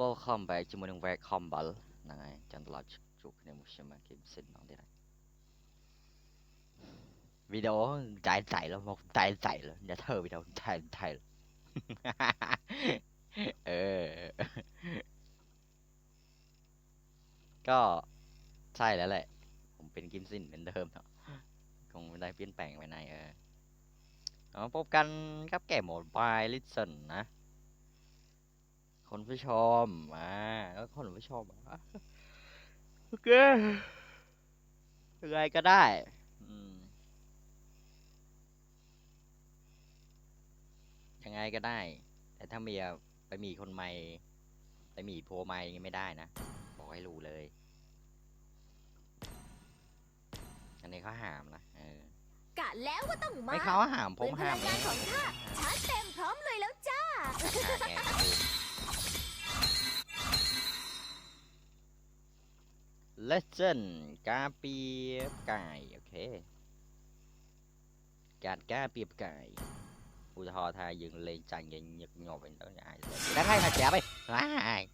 welcome back ជាមួយនឹង welcome 7ហ្នឹងហើយចឹងត្រឡប់ជួបគ្នាមួយខ្ញុំគីមស៊ីនម្ដងទៀតហើយវីដេអូតែលមកតែលអ្នកធ្វើវីដេអូតែលអឺก็ใช่แล้วแหละผมเป็นกิมซินเหมือนเดิมเนาะคงไม่ได้เปลี่ยนแปลงไปไหนพบกันครับแก่โหมด by listen นะคนผู้ชมแล้วคนผู้ชมโอเคยังไงก็ได้ยังไงก็ได้แต่ถ้าเมียไปมีคนใหม่ไปมีผัวใหม่ไม่ได้นะบอกให้รู้เลยอันนี้เขาห้ามนะกะแล้วว่าต้องมา ไม่เขาห้ามผมห้าม พลังงานของข้าชาร์จเต็มพร้อมเลยแล้วจ้า Legend กาเปียบไก่โอเคการกาเปียบไก่อุทธรทายยืนเลงจังยังnhật nhột bên đó ai đang hay mà chả bay ai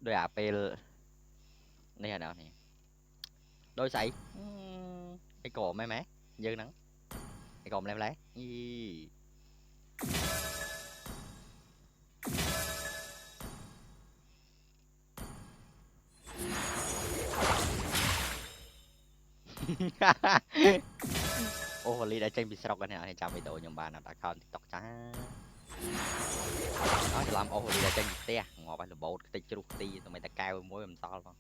โดยอาเปลนี่เหรอนี่โดยใส่ไอ้โกไม่ไหมยืนนังไอ้โกมเล่นไรโอ้โหลีได้เจนบิสร็อกกันเนี่ยให้จำไปโดนยมบานตาคอนติ๊กต็อกจ้าnó làm ô đi ra trên te ngồi phải là bộ cái chữ ti tụi mày ta cao mỗi làm sao không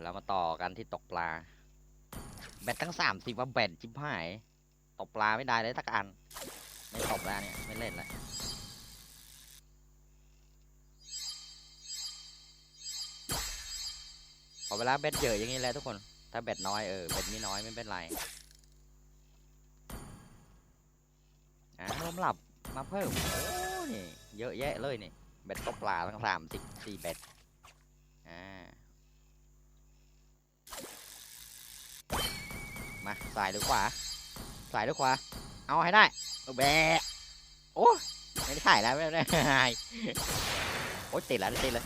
เรามาต่อกันที่ตกปลาแบตทั้ง30ว่าแบตจิ้มหายตกปลาไม่ได้เลยสักอันไม่ตกแล้วเนี่ยไม่เล่นแล้วพอเวลาแบตเยอะอย่างนี้แหละทุกคนถ้าแบตน้อยแบตไม่น้อยไม่เป็นไรลมหลับมาเพิ่มโอ้นี่เยอะแยะเลยนี่แบตตกปลาทั้ง34แบตมาสายหรือขวาสายหรือขวาเอาให้ได้แบะโอ้ไม่ได้ถ่ายแล้วไม่ได้โอ้ติดแล้วติดเลย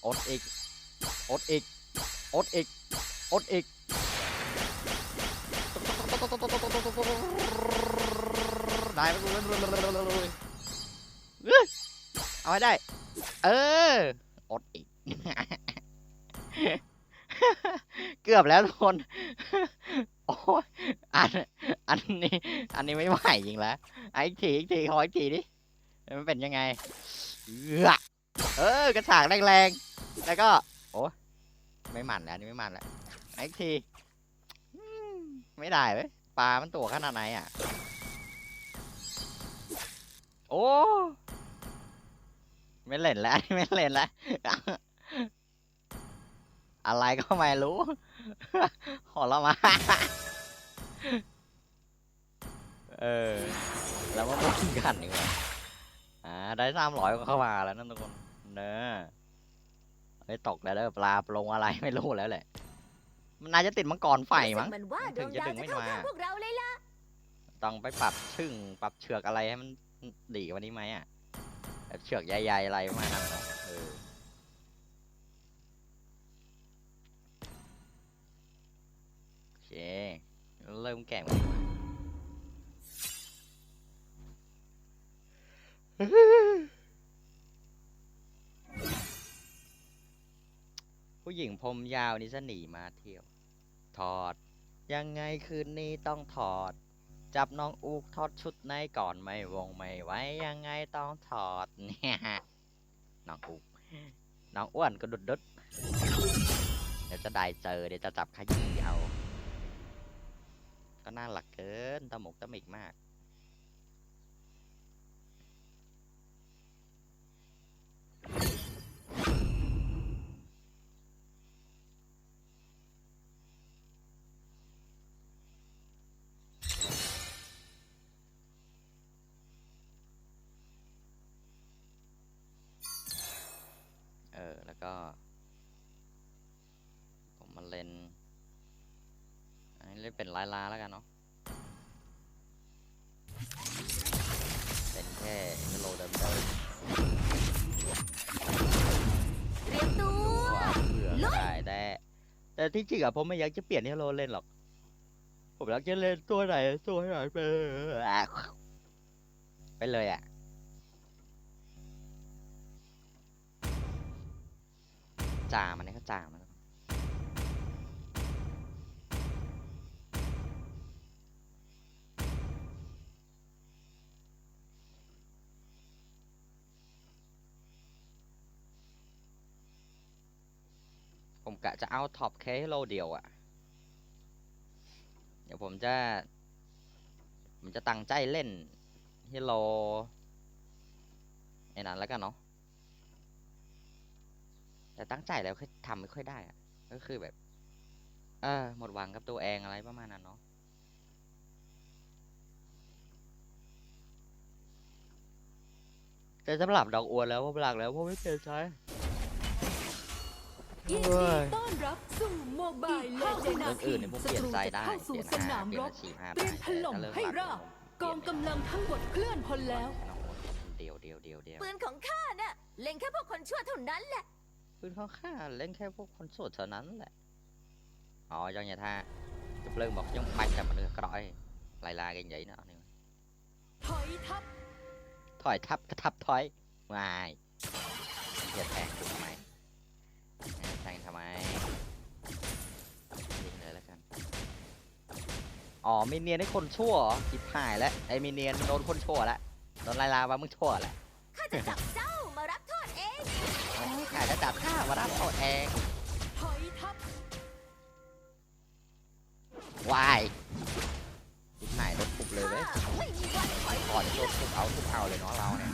อดอีกอดอีกอดอีกอดอีกได้ไปเลยเอาให้ได้อดอีกเกือบแล้วทุกคนโอ้ยอันนี้ไม่ไหวจริงแล้วอีกทีขออีกทีดิมันเป็นยังไงกระถางแรงๆแล้วก็โอ้ไม่มันแล้วนี่ไม่มันแล้วอีกทีไม่ได้เว้ยปลามันตัวขนาดไหนโอ้ไม่เล่นแล้วไม่เล่นแล้วอะไรก็ไม่รู้ขอเรามาแล้วมาพูดกันดีกว่าได้300ก็เข้ามาแล้วนั่นทุกคนเนอะไม่ตกแล้วปลาลงอะไรไม่รู้แล้วแหละมันน่าจะติดมังกรไฟมั้งถึงจะดึงไม่มาต้องไปปรับปรับเชือกอะไรให้มันดีกว่านี้ไหมแบบเชือกใหญ่ๆอะไรประมาณนั้นโอเคเริ่มแก่งผู้หญิงผมยาวนี่จะหนีมาเที่ยวถอดยังไงคืนนี้ต้องถอดจับน้องอูกถอดชุดในก่อนไม่วงไม่ไว้ยังไงต้องถอดเนี่ยน้องอูกน้องอ้วนก็ดุดเดี๋ยวจะได้เจอเดี๋ยวจะจับขยี้เอาก็น่ารักเกินตะหมกตะหมิกมาก ลายลาแล้วกันเนาะเป็นแค่เฮโลเดิม เตรียมตัว เผื่อได้แต่ที่จริงอะผมไม่อยากจะเปลี่ยนเฮโลเล่นหรอกผมอยากจะเล่นตัวไหนตัวไหนไปเลยอะจ่ามันนี่ก็จ่ามันผมกะจะเอาท็อปแค่เฮโลเดียวอะเดี๋ยวผมจะตั้งใจเล่นเฮโลไอ้นั้นแล้วกันเนาะแต่ตั้งใจแล้วคือทำไม่ค่อยได้อะก็คือแบบหมดหวังกับตัวเองอะไรประมาณนั้นเนาะแต่สำหรับดอกอวนแล้วผมหลักแล้วผมไม่เปลี่ยนใจ ยินดีต้อนรับสู่โมบายเลเจน เรื่องอื่นเนี่ยผมเปลี่ยนใจได้ เข้า เป สู่ ลี่ยน สนามรบ เปลี่ยนอาชีพ เตรียมถล่มให้ราบกองกำลังทั้งหมดเคลื่อนพลแล้ว เดียว ปืนของข้าน่ะเล็งแค่พวกคนชั่วเท่านั้นแหละ ปืนของข้าเล่นแค่พวกคนโสดเท่านั้นแหละอ๋อdo nhà tha chụp lưng một trong bạch là mình được cõi lại là cái vậy nữa ถอยทัพ ถอยทับกระทับถอยไม่อย่าแทงถูกไหมแทงทำไมยิงเลยแล้วกันอ๋อมีเนียนให้คนชั่วจิบหายแล้วไอ้มีเนียนโดนคนชั่วแล้วโดนไล่ลาว่ามึงชั่วแหละ ข้าจะจับเจ้ามารับโทษเอง ขายจะจับข้ามารับเอาเอง ถอยทัพ วายจิบหายโดนปุบเลยเว้ย ข้าไม่มีวันถอย ก่อนโดนปุบเอาเลยเนาะเราเนี่ย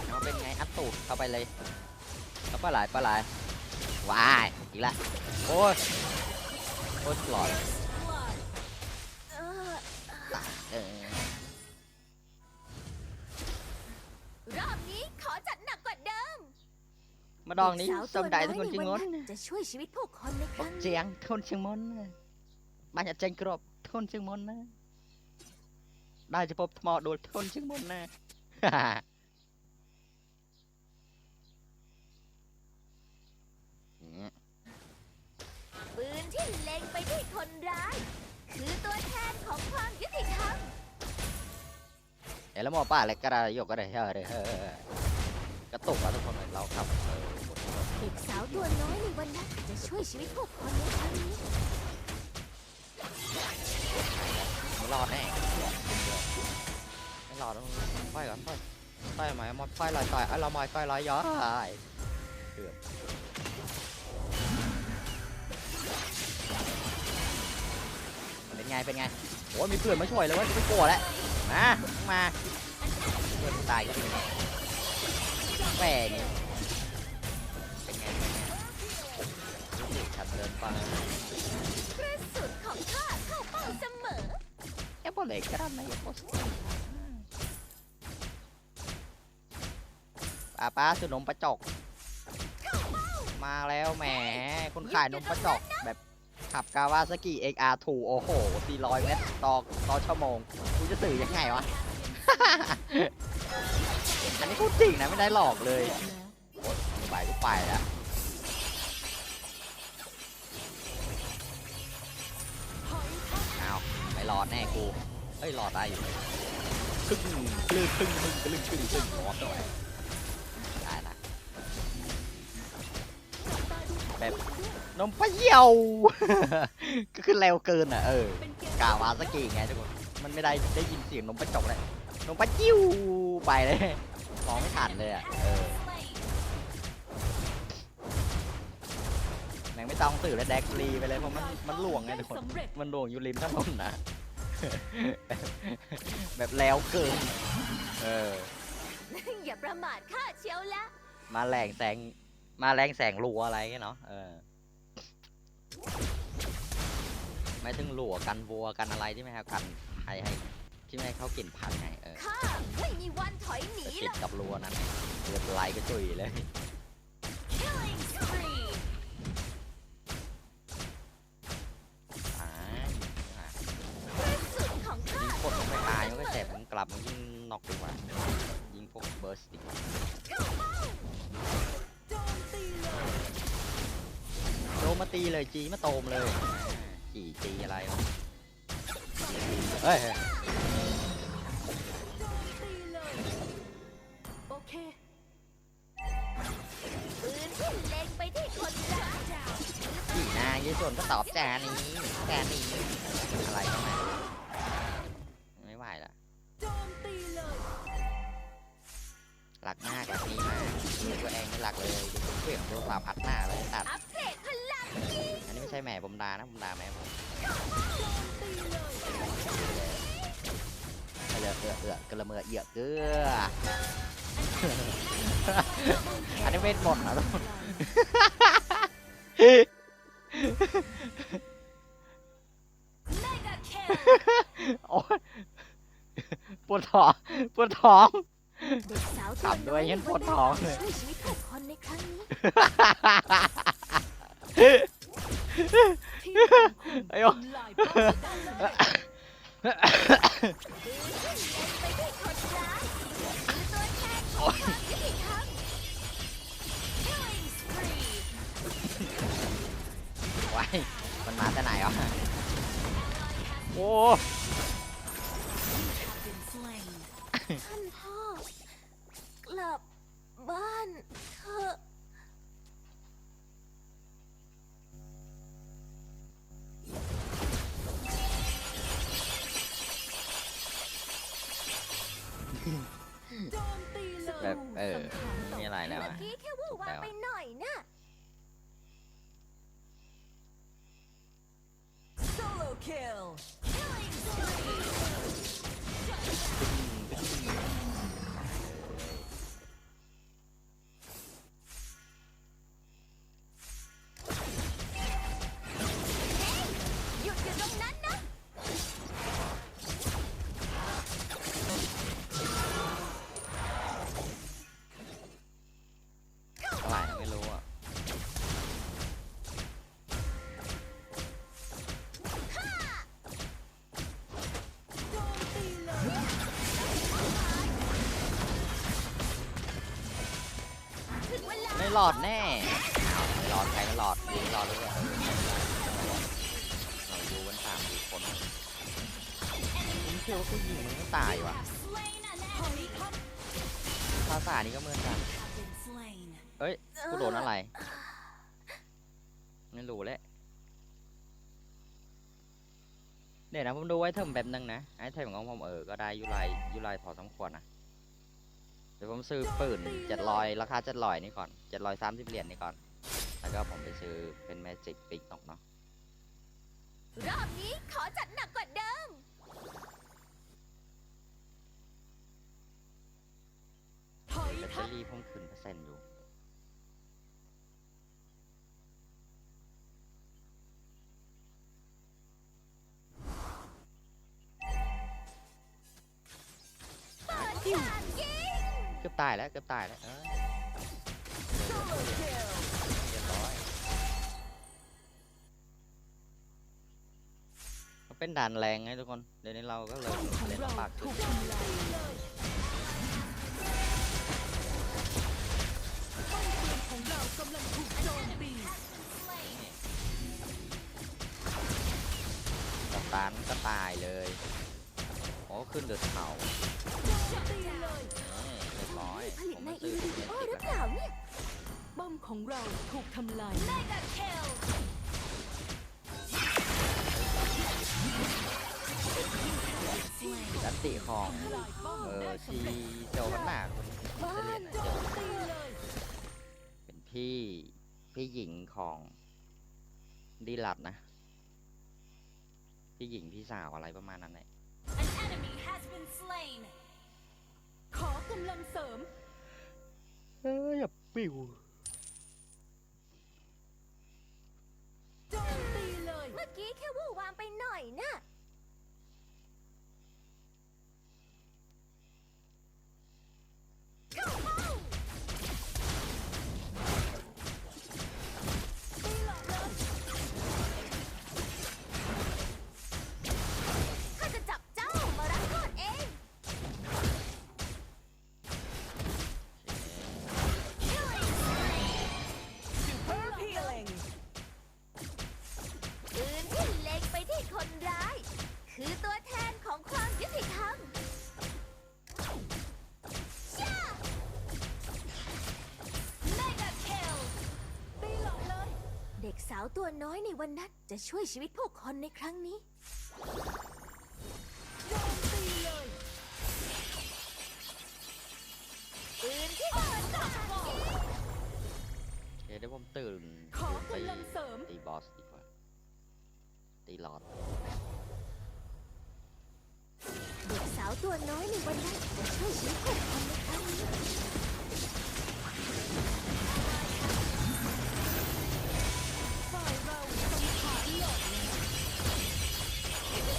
เอาเป็นไงอัดตูดเข้าไปเลยแล้วปลาไหลวายอีกละโอ้ยหลอด เออ เออ รอบนี้ขอจัดหนักกว่าเดิม มาดองนี้ สาว สมได้ทุกคนจริง ใน ง วั ด นั้นจะช่วยชีวิตผู้คนในครั้ง เจียงทนเชียงมนบ้านจะเจงกรอบทนเชียงมนนะได้จะพบทมอโดนทนเชียงมนนะ ปืนที่เล็งไปที่คนร้าย คือตัวแทนของความยุติธรรม เดี๋ยวแล้วหมอป้าอะไรก็ได้ยกก็ได้เฮ้ยกระตุกอะทุกคนเราครับ เด็กสาวตัวน้อยในวันนั้นจะช่วยชีวิตผู้คนในครั้งนี้ ไม่รอดแน่ไม่รอดต้องไฟก่อนไฟไหมมอดไฟลอยต่อยเรามอยไฟลอยย้อยเกือบเป็นไงโอ้มีเพื่อนมาช่วยแล้วว่าไม่กลัวแล้วมาเพื่อนตายก็เป็นแหวนี่เป็นไงฉันเดินไป กระสุนของข้าเข้าเป้าเสมอ Jag bara lägger den i posten. ป้าซื้อนมปลาจอกมาแล้วแหมคนขายนมปลาจอกแบบขับกาวาซากิ XR2 โอ้โห400 เมตรต่อชั่วโมงกูจะสื่อยังไงวะ อันนี้พูดจริงนะไม่ได้หลอกเลยไปกูไปแล้วเอาไม่รอดแน่กูเฮ้ยรอดได้อยู่ครึ่งรอดด้วยได้ละแบบนมปลาเหี่ยว ก็คือเร็วเกินอ่ะกาวาซากิไงทุกคนมันไม่ได้ยินเสียงนมปลาจกเลยนมปลาจิ้วไปเลยมองไม่ทันเลยอ่ะแม่งไม่ต้องสื่อแล้วแดกรีไปเลยเพราะมันหลวงไงทุกคนมันหลวงอยู่ริมถนนนะ แบบแล้วเกินอย่าประมาทข้าเชียวละ มาแรงแสงรัวอะไรเงี้ยเนาะไม่ถึงหลัวกันวัวกันอะไรที่ไม่ให้กันให้ที่ไม่ให้เขากินผักไงข้าไม่มีวันถอยหนี ติด ละ กับรัวนั้นเดือดไหลก็จุยเลย Killing spree ลับมายิงนอกดีกว่ายิงพวกเบิร์สดีกว่า โจมตีเลย โดนมาตีเลยจีมาโตมเลยจีอะไรวะเฮ้ย โจมตีเลยโอเค ปืนที่เล็งไปที่คนร้าย จีนางยี่ส่วนก็ตอบจานี้อะไรก็ไม่ไหวละ โจมตีเลย หลักมากหลักนี้มากตัวเองไม่หลักเลยเปลี่ยนตัวสาวพัดหน้าเลยตัด อัปเกรดพลังยิง อันนี้ไม่ใช่แม่ผมด่านะผมด่าแม่ผม โจมตีเลย กระเมือเอือกเกลืออันนี้เวทหมดนะทุกคน เมกะเคล โอ้ยปวดท้องปวดท้อง เด็กสาว ขับด้วยยันปวดท้องเลย ช่วยชีวิตของคนในครั้งนี้ ทีมของคุณ ไอ้โอ้ ทำลายป้อมปราการเลย ปืนที่เล็งไปที่คนร้ายคือตัวแทนของความยุติธรรม Killing spree ไว้มันมาแต่ไหนวะโอ้ เป็น slain ท่านพ่อกลับบ้านเถอะ โจมตีเลย แบบไม่มีอะไรแล้ว เมื่อ อะ กี้แค่วู่วามไปหน่อยนะ Solo kill Killing spree หยุดอยู่ตรงนั้นนะ เท่าไหร่นะไม่รู้อ่ะ โจมตีเลย ถึงเวลา ไม่หลอดแน่ไม่หลอดใครไม่หลอดดูไม่หลอดเลยเราดูกัน3-4 คนผมเชื่อว่าผู้หญิงมันก็ตายว่ะ ถอยทับ ภาษานี้ก็เหมือนกันเอ้ยกูโดนอะไรไม่รู้แหละเดี๋ยวนะผมดูไอเทมแบบนึงนะไอเทมของผมก็ได้ยูไลพอสมควรนะเดี๋ยวผมซื้อปืน700ราคา700นี่ก่อน730 เหรียญนี่ก่อนแล้วก็ผมไปซื้อเป็นแมจิกปิกนกเนาะ รอบนี้ขอจัดหนักกว่าเดิม ถอย แบตเต ทั อบ รี่ผมขึ้นเปอร์เซ็นต์อยู่เกือบตายแล้วเกือบตายแล้วเรียบร้อยมันเป็นด่านแรงไงทุกคนเดี๋ยวนี้เราก็เลย ป้อมของ เล่น เรา ลำบากขึ้ ถู น กทำลายป้อมปืนของเรากำลังถูกโจมตี กับตานก็ตายเลยโอ้ขึ้นเดือดเขา โจมตีเลย เรียบร้อย ผลิต ผม ใน มา อิ ซื้ น อ วิ เป็น โอ เม ห จิ รื ก อเปล่าเนี่ย ป้อมของเราถูกทำลาย Mega kill ดันติของ ทำลายป้อมได้สำ ที่ เร็จ เจ้าวันหน้าคนจะเรียนนะ โจ เจ้าม ตีเลย เป็นพี่หญิงของดีลัดนะ พี่หญิงพี่สาวอะไรประมาณนั้นแหละ An enemy has been slain ขอกำลังเสริม อย่าปิว โจมตีเลย เมื่อกี้แค่วู่วามไปหน่อยนะ ตีหลอกเลย ข้าจะจับเจ้ามารับโทษเอง โ กสาวตัวน้อยในวันนั้นจะช่วยชีวิตผู้คนในครั้งนี้ โจมตีเลย ปืนที่โดนตัด เดี๋ยวผมตื่น ขอ ตื่น กำลังเสริม ตีบอสดีกว่าตีหลอด เด็กสาวตัวน้อยในวันนั้นจะช่วยชีวิตผู้คนในครั้งนี้ ฝ่ายเราสังหารหล่น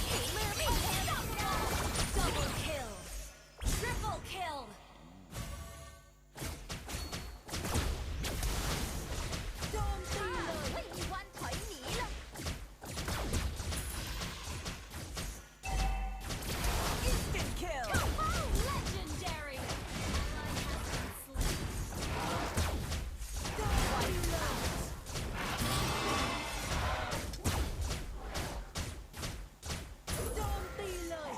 ฝีมือไม่แพ้เราได้ Double kill Triple kill โจมตีเลย ไม่มีวันถอยหนีหรอก Instant kill Legendary โจมตีเลย โจมตีเลย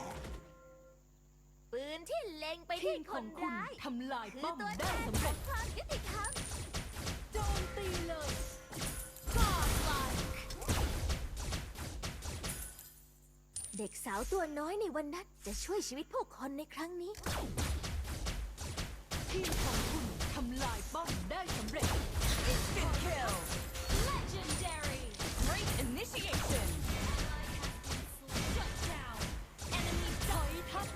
ปืนที่เล็งไป ที ที่ ม ค ของ น คุณ ร้าย ทำลาย คือ ป้อม ตัวแท ได้ น สำ ข เร็ อ จ งความยุติธรรม โจมตีเลย Godlike เด็กสาวตัวน้อยในวันนั้นจะช่วยชีวิตผู้คนในครั้งนี้ ทีมของคุณทำลายป้อมได้สำเร็จ Instant kill Legendary Great initiation Shut down Enemy ถอยทับ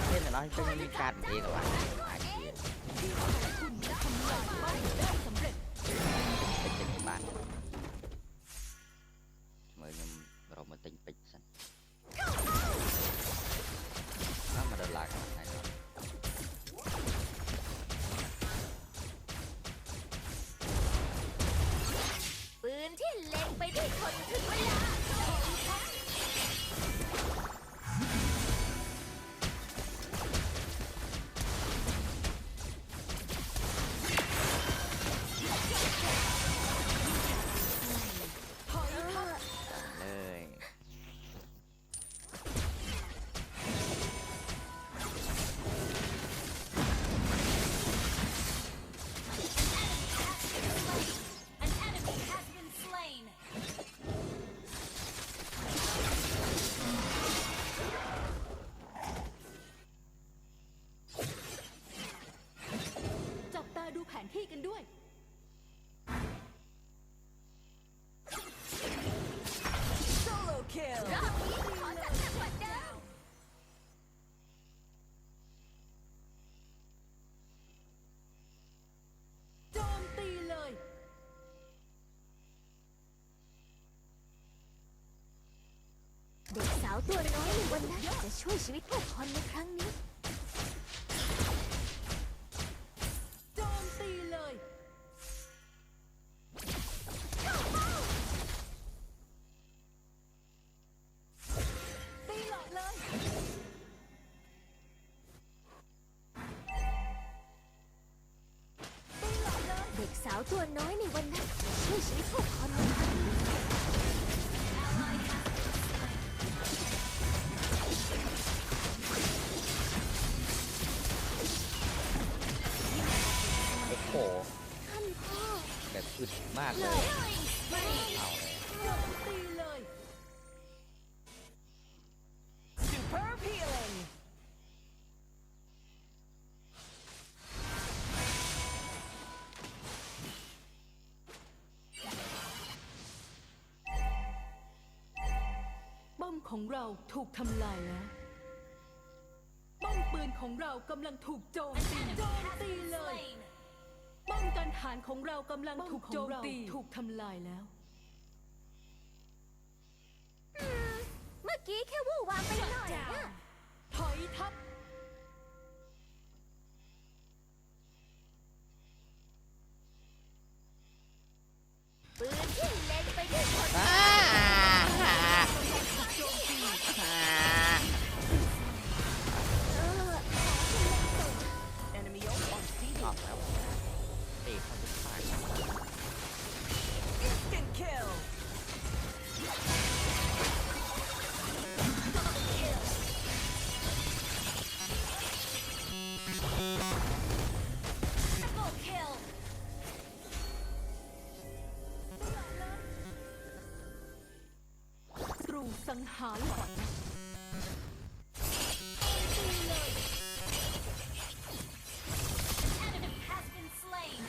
เล่นอะไรเป็นมีการเองเหรอวะอาเกียน ทีมของคุณทำลายป้อมได้สำเร็จ เป็นเจ้าบ้านเมื่อยังเรามาติงปิดสันน้ามาเดินลากไหนก่อน ปืนที่เล็งไปที่คนถึงเวลา ถอยทับ เลย An enemy has been slain จับตาดูแผนที่กันด้วย Solo kill รอบนี้ขอจัดหนักกว่าเดิม โจมตีเลย เด็กสาวตัวน้อยในวันนั้นจะช่วยชีวิตผู้คนในครั้งนี้ โจมตีเลย ตีหลอดเลย ตีหลอดเลย เด็กสาวตัวน้อยในวันนั้นจะช่วยชีวิตผู้คนในครั้งนี้ โอ้โห ท่านพ่อ แบบอึดมาก เล เลย ย เอาเลย โจมตีเลย Superb healing ป้อมของเราถูกทำลายแล้ว ป้อมปืนของเรากำลังถูกโจมตี โจมตีเลย ป้อมกันฐานของเรากำลังถูกโจมตี ถูกทำลายแล้ว เมื่อกี้แค่วู่วามไปหน่อยนะ ถอยทับ ปืนที่เล็งไปที่คน อ่า โจมตี อ่า Enemy on C ชอบแล้วตีเขาจะตาย Instant kill เ สังหารหล่อนนะ Enemy has been slain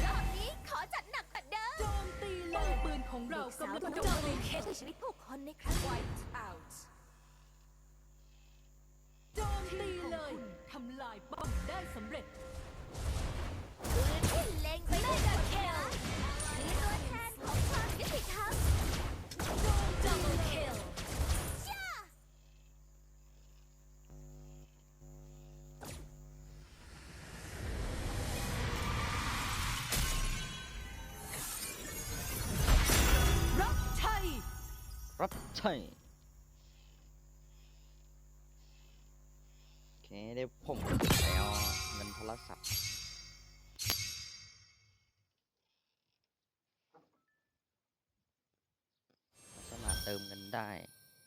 รอบนี้ขอจัดหนักกว่าเดิม โจมตีเลยปืนของเรากำลังโจมตี ช่วยชีวิตผู้คนในครั้ง Wiped out. โจมตีเลยทำลายป้อมได้สำเร็จ ปืนที่เล็งไปที่คนร้ายมีตัวแทนของความยุติธรรม Double kill ย่า รับชัย รับใช่โอเคเดี๋ยวผมแล้วเงินโทรศัพท์สามารถเติมเงินได้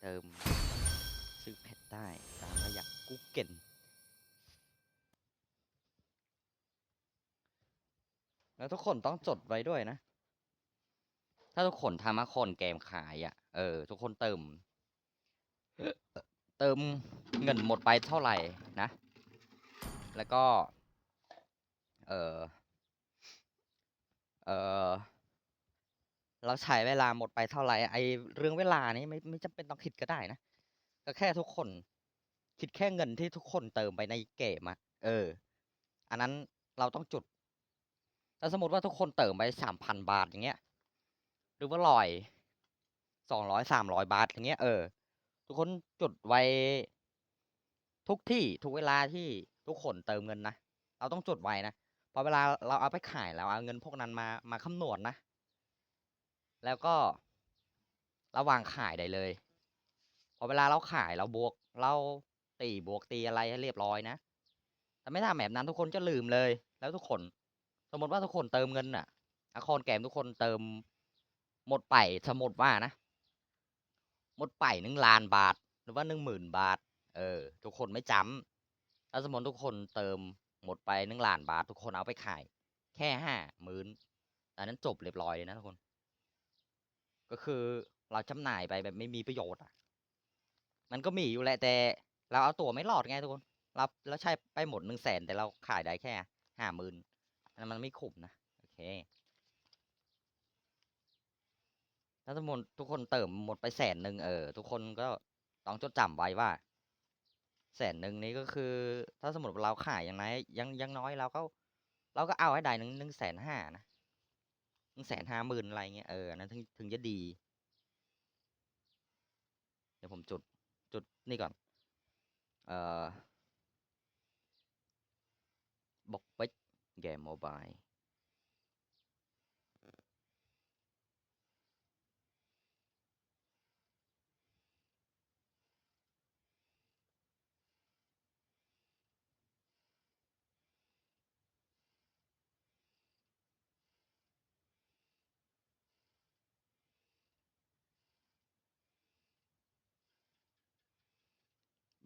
เติมซื้อแพทได้ตามระยะกูเกิลแล้วทุกคนต้องจดไว้ด้วยนะ ถ้าทุกคนทำอาคอนเกมขายอ่ะ ทุกคนเติมเงินหมดไปเท่าไหร่นะ แล้วก็ เออเออเราใช้เวลาหมดไปเท่าไหร่ไอเรื่องเวลานี้ไม่จำเป็นต้องคิดก็ได้นะ ก็แค่ทุกคนคิดแค่เงินที่ทุกคนเติมไปในเกมอะอันนั้นเราต้องจุด ถ้าสมมติว่าทุกคนเติมไป3,000 บาทอย่างเงี้ย หรือว่า200 300 บาทอย่างเงี้ยทุกคนจุดไว้ทุกที่ทุกเวลาที่ทุกคนเติมเงินนะ เราต้องจดไว้นะพอเวลาเราเอาไปขายแล้วเอาเงินพวกนั้นมาคำนวณนะ แล้วก็ระวางขายได้เลย พอเวลาเราขายเราบวกเราบวกตีอะไรให้เรียบร้อยนะ แต่ไม่ทำแบบนั้นทุกคนจะลืมเลย แล้วทุกคนสมมติว่าทุกคนเติมเงินอะอาคอนเกมทุกคนเติมหมดไปสมมติว่านะ หมดไป1,000,000 บาท หรือว่า10,000 บาท ทุกคนไม่จำถ้าสมมติทุกคนเติมหมดไป1,000,000 บาท ทุกคนเอาไปขาย แค่50,000อันนั้นจบเรียบร้อยเลยนะทุกคน ก็คือเราจำหน่ายไปแบบไม่มีประโยชน์อ่ะ มันก็มีอยู่แหละแต่เราเอาตัวไม่รอดไงทุกคนเราใช้ไปหมด100,000แต่เราขายได้แค่50,000อันนั้นมันไม่คุ้มนะ โอเค ถ้าสมมติทุกคนเติมหมดไป100,000ทุกคนก็ต้องจดจำไว้ว่า100,000นี้ก็คือ ถ้าสมมติเราขายอย่างไรยังน้อยเราก็เอาให้ได้150,000นะ150,000อะไรเงี้ยอันนั้นถึงจะดี เดี๋ยวผมจุดนี่ก่อนบอกไปเกมโมบาย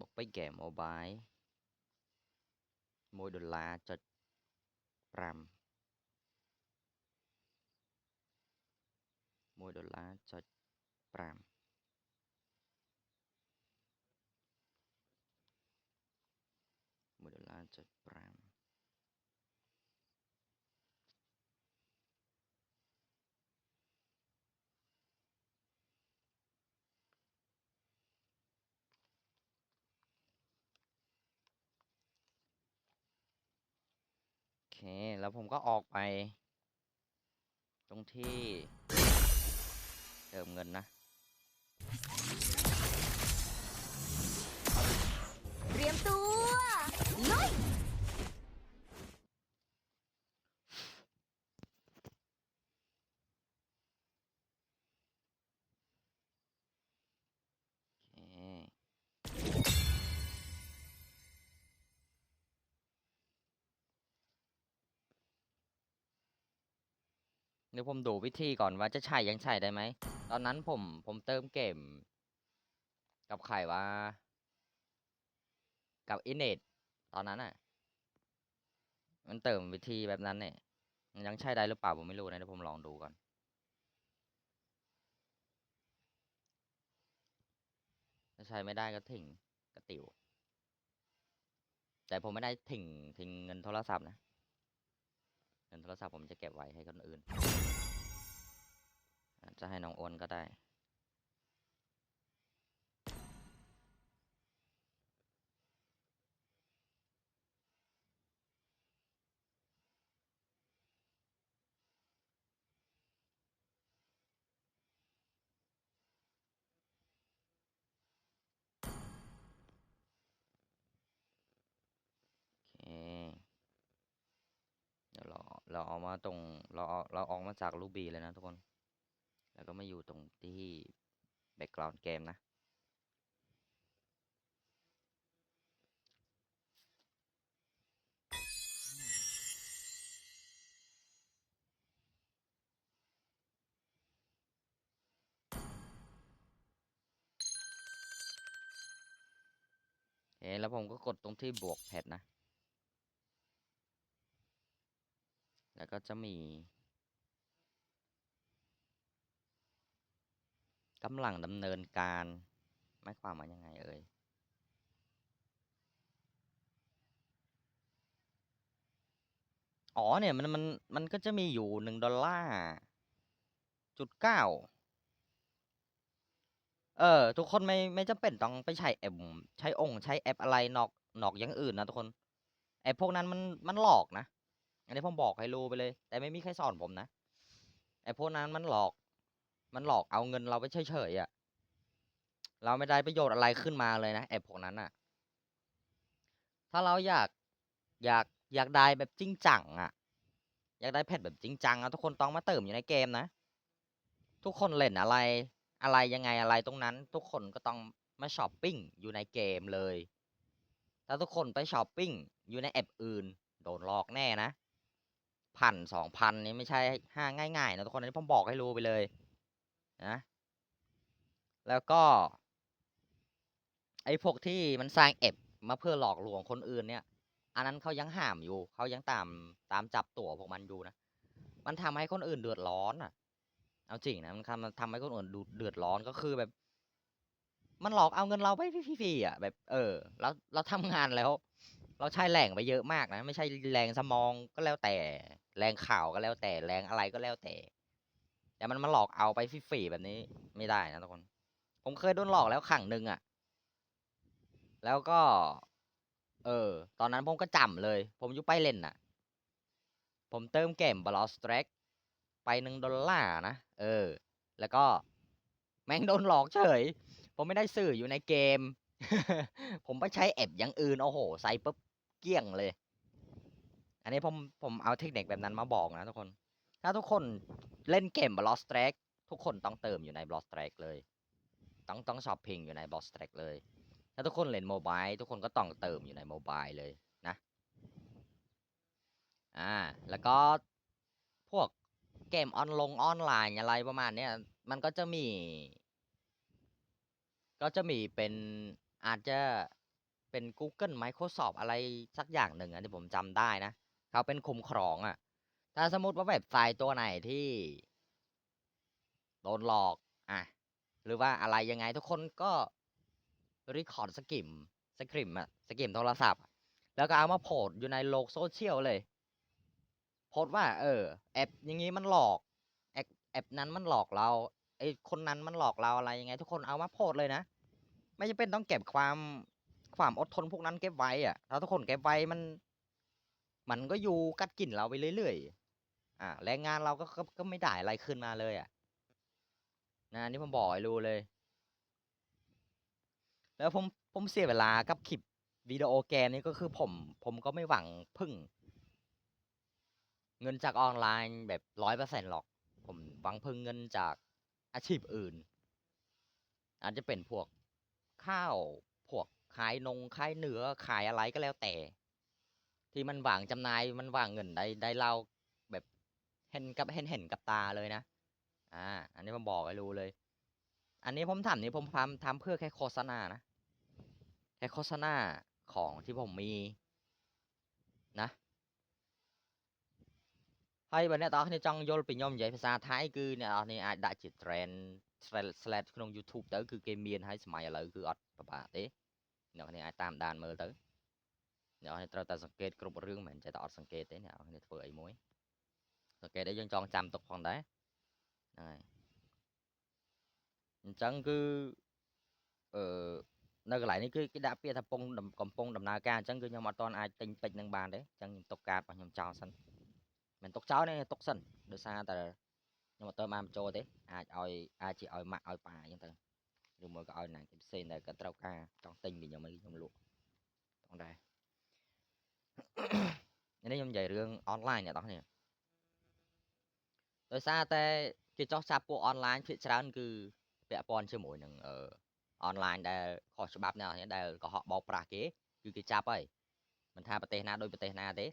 บอกไปเกมโมบาย$1จดปรำ$1จดปรำ$1จดปรำโอเค แล้วผมก็ออกไป ตรงที่เติมเงินนะ เตรียมตัวลุย โอเคเดี๋ยวผมดูวิธีก่อนว่าจะใช้ยังใช้ได้ไหม ตอนนั้นผมเติมเกม กับใครว่ากับอินเนตตอนนั้นอ่ะ มันเติมวิธีแบบนั้นเนี่ยมันยังใช้ได้หรือเปล่าผมไม่รู้นะเดี๋ยวผมลองดูก่อน าใช้ไม่ได้ก็ทิ้งก็ติวแต่ผมไม่ได้ทิ้งเงินโทรศัพท์นะเงินโทรศัพท์ผมจะเก็บไว้ให้คนอื่นจะให้น้องโอนก็ได้โอเคเดี๋ยวเราเอามาตรงเราออกมาจากรูบี้เลยนะทุกคนแล้วก็มาอยู่ตรงที่แบ็กกราวด์เกมนะแล้วผมก็กดตรงที่บวกแพทนะแล้วก็จะมีกำลังดำเนินการหมายความว่ายังไงเอ่ยอ๋อเนี่ยมันก็จะมีอยู่$1.9ทุกคนไม่จำเป็นต้องไปใช้แอปใช้แอปอะไรนอกอย่างอื่นนะทุกคนแอปพวกนั้นมันหลอกนะอันนี้ผมบอกให้รู้ไปเลยแต่ไม่มีใครสอนผมนะแอปพวกนั้นมันหลอกเอาเงินเราไปเฉยๆอ่ะเราไม่ได้ประโยชน์อะไรขึ้นมาเลยนะแอปพวกนั้นอ่ะถ้าเราอยากอยากได้แบบจริงจังอ่ะอยากได้แพทแบบจริงจังอ่ะทุกคนต้องมาเติมอยู่ในเกมนะทุกคนเล่นอะไรยังไงอะไรตรงนั้นทุกคนก็ต้องมาช้อปปิ้งอยู่ในเกมเลยถ้าทุกคนไปช้อปปิ้งอยู่ในแอปอื่นโดนหลอกแน่นะ1,000 2,000นี่ไม่ใช่ห้าง่ายๆนะทุกคนอันนี้ผมบอกให้รู้ไปเลยนะแล้วก็ไอ้พวกที่มันสร้างแอปมาเพื่อหลอกลวงคนอื่นเนี่ยอันนั้นเขายังห้ามอยู่เขายังตามจับตัวพวกมันอยู่นะมันทำให้คนอื่นเดือดร้อนอ่ะเอาจริงนะมันทำให้คนอื่นเดือดร้อนก็คือแบบมันหลอกเอาเงินเราไปฟรีๆอ่ะแบบเราทำงานแล้วเราใช้แรงไปเยอะมากนะไม่ใช่แรงสมองก็แล้วแต่แรงข่าวก็แล้วแต่แรงอะไรก็แล้วแต่มันมาหลอกเอาไปฟรีๆแบบนี้ไม่ได้นะทุกคนผมเคยโดนหลอกแล้วครั้งหนึ่งอ่ะแล้วก็ตอนนั้นผมก็จำเลยผมอยู่ไปเล่นน่ะผมเติมเกมบอลสแตรกไป$1นะแล้วก็แม่งโดนหลอกเฉยผมไม่ได้ซื้ออยู่ในเกมผมไปใช้แอปอย่างอื่นโอ้โหใส่ปุ๊บเกลี้ยงเลยอันนี้ผมเอาเทคนิคแบบนั้นมาบอกนะทุกคนถ้าทุกคนเล่นเกมบอลสแตรกทุกคนต้องเติมอยู่ในบอลสแตรกเลยต้องช้อปปิ้งอยู่ในบอลสแตรกเลยถ้าทุกคนเล่นโมบายทุกคนก็ต้องเติมอยู่ในโมบายเลยนะแล้วก็พวกเกมออนไลน์อะไรประมาณเนี้ยมันก็จะมีเป็นอาจจะเป็น Google Microsoft อะไรสักอย่างหนึ่งที่ผมจำได้นะเขาเป็นคุ้มครองอ่ะถ้าสมมติว่าเว็บไซต์ตัวไหนที่โดนหลอกอ่ะหรือว่าอะไรยังไงทุกคนก็รีคอร์ดสกิมโทรศัพท์แล้วก็เอามาโพสต์อยู่ในโลกโซเชียลเลยโพสต์ว่าแอปอย่างงี้มันหลอกแอปนั้นมันหลอกเราไอ้คนนั้นมันหลอกเราอะไรยังไงทุกคนเอามาโพสต์เลยนะไม่จำเป็นต้องเก็บความอดทนพวกนั้นเก็บไว้อะถ้าทุกคนเก็บไว้มันก็อยู่กัดกินเราไปเรื่อยๆแรงงานเราก็ไม่ได้อะไรขึ้นมาเลยอ่ะนะนี่ผมบอกให้รู้เลยแล้วผมเสียเวลากับคลิปวิดีโอเกมนี้ก็คือผมก็ไม่หวังพึ่งเงินจากออนไลน์แบบ100%หรอกผมหวังพึ่งเงินจากอาชีพอื่นอาจจะเป็นพวกข้าวพวกขายเนื้อขายอะไรก็แล้วแต่ที่มันหวังจำหน่ายมันหวังเงินได้เราแบบเห็นกับตาเลยนะอันนี้ผมบอกให้รู้เลยอันนี้ผมทำนี่ผมทำเพื่อแค่โฆษณานะแค่โฆษณาของที่ผมมีนะ ហើយបើអ្នកទាំងអស់គ្នាចង់យល់ពីខ្ញុំនិយាយភាសាថៃគឺអ្នកទាំងអស់គ្នាអាចដាក់ជា trend slash ក្នុង YouTube ទៅគឺគេមានហើយសម័យឥឡូវគឺអត់ពិបាកទេអ្នកទាំងអស់គ្នាអាចតាមដានមើលទៅអ្នកទាំងអស់គ្នាត្រូវតែសង្កេតគ្រប់រឿងមិនមែនចេះតែអត់សង្កេតទេអ្នកទាំងអស់គ្នាធ្វើអីមួយសង្កេតអីយើងចងចាំទុកផងដែរហ្នឹងហើយអញ្ចឹងគឺអឺនៅកន្លែងនេះគឺគេដាក់ពាក្យថាកំពុងដំណើរការអញ្ចឹងគឺខ្ញុំអត់ទាន់អាចទិញពេជ្រនឹងបានទេអញ្ចឹងខ្ញុំទុកកាតរបស់ខ្ញុំចោលសិនមិនទុកចោលទេទុកសិនដោយសារតែខ្ញុំអត់ទៅបានបញ្ចូលទេអាចជាឲ្យម៉ាក់ឲ្យប៉ាអញ្ចឹងទៅឬមួយក៏ឲ្យណាគេផ្សេងដែលគាត់ត្រូវការចង់ទិញពីខ្ញុំឲ្យខ្ញុំលក់ផងដែរនេះខ្ញុំនិយាយរឿងអនឡាញអ្នកនរគ្នាដោយសារតែគេចោះចាប់ពួកអនឡាញភាគច្រើនគឺពាក់ព័ន្ធជាមួយនឹងអនឡាញដែលខុសច្បាប់អ្នកនរគ្នាដែលកុហកបោកប្រាស់គេគឺគេចាប់ហើយមិនថាប្រទេសណាដោយប្រទេសណាទេ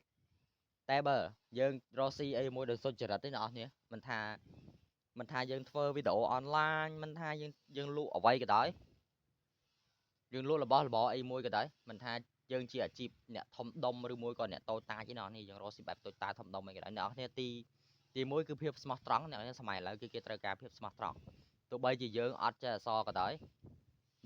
តែបើយើងរកស៊ីអីមួយដោយសុចរិតទេអ្នកនរគ្នាមិនថាយើងធ្វើវីដេអូអនឡាញមិនថាយើងលក់អ្វីក៏ដោយយើងលក់របស់របរអីមួយក៏ដោយមិនថាយើងជាអាជីពអ្នកធំដុំឬមួយក៏អ្នកតូចតាចទេអ្នកនរគ្នាយើងរកស៊ីបែបតូចតាចធំដុំអីក៏ដោយអ្នកនរគ្នាទីមួយគឺភាពស្មោះត្រង់អ្នកនរគ្នាសម័យឥឡូវគឺគេត្រូវការភាពស្មោះត្រង់ទោះបីជាយើងអត់ចេះអក្សរក៏ដោយ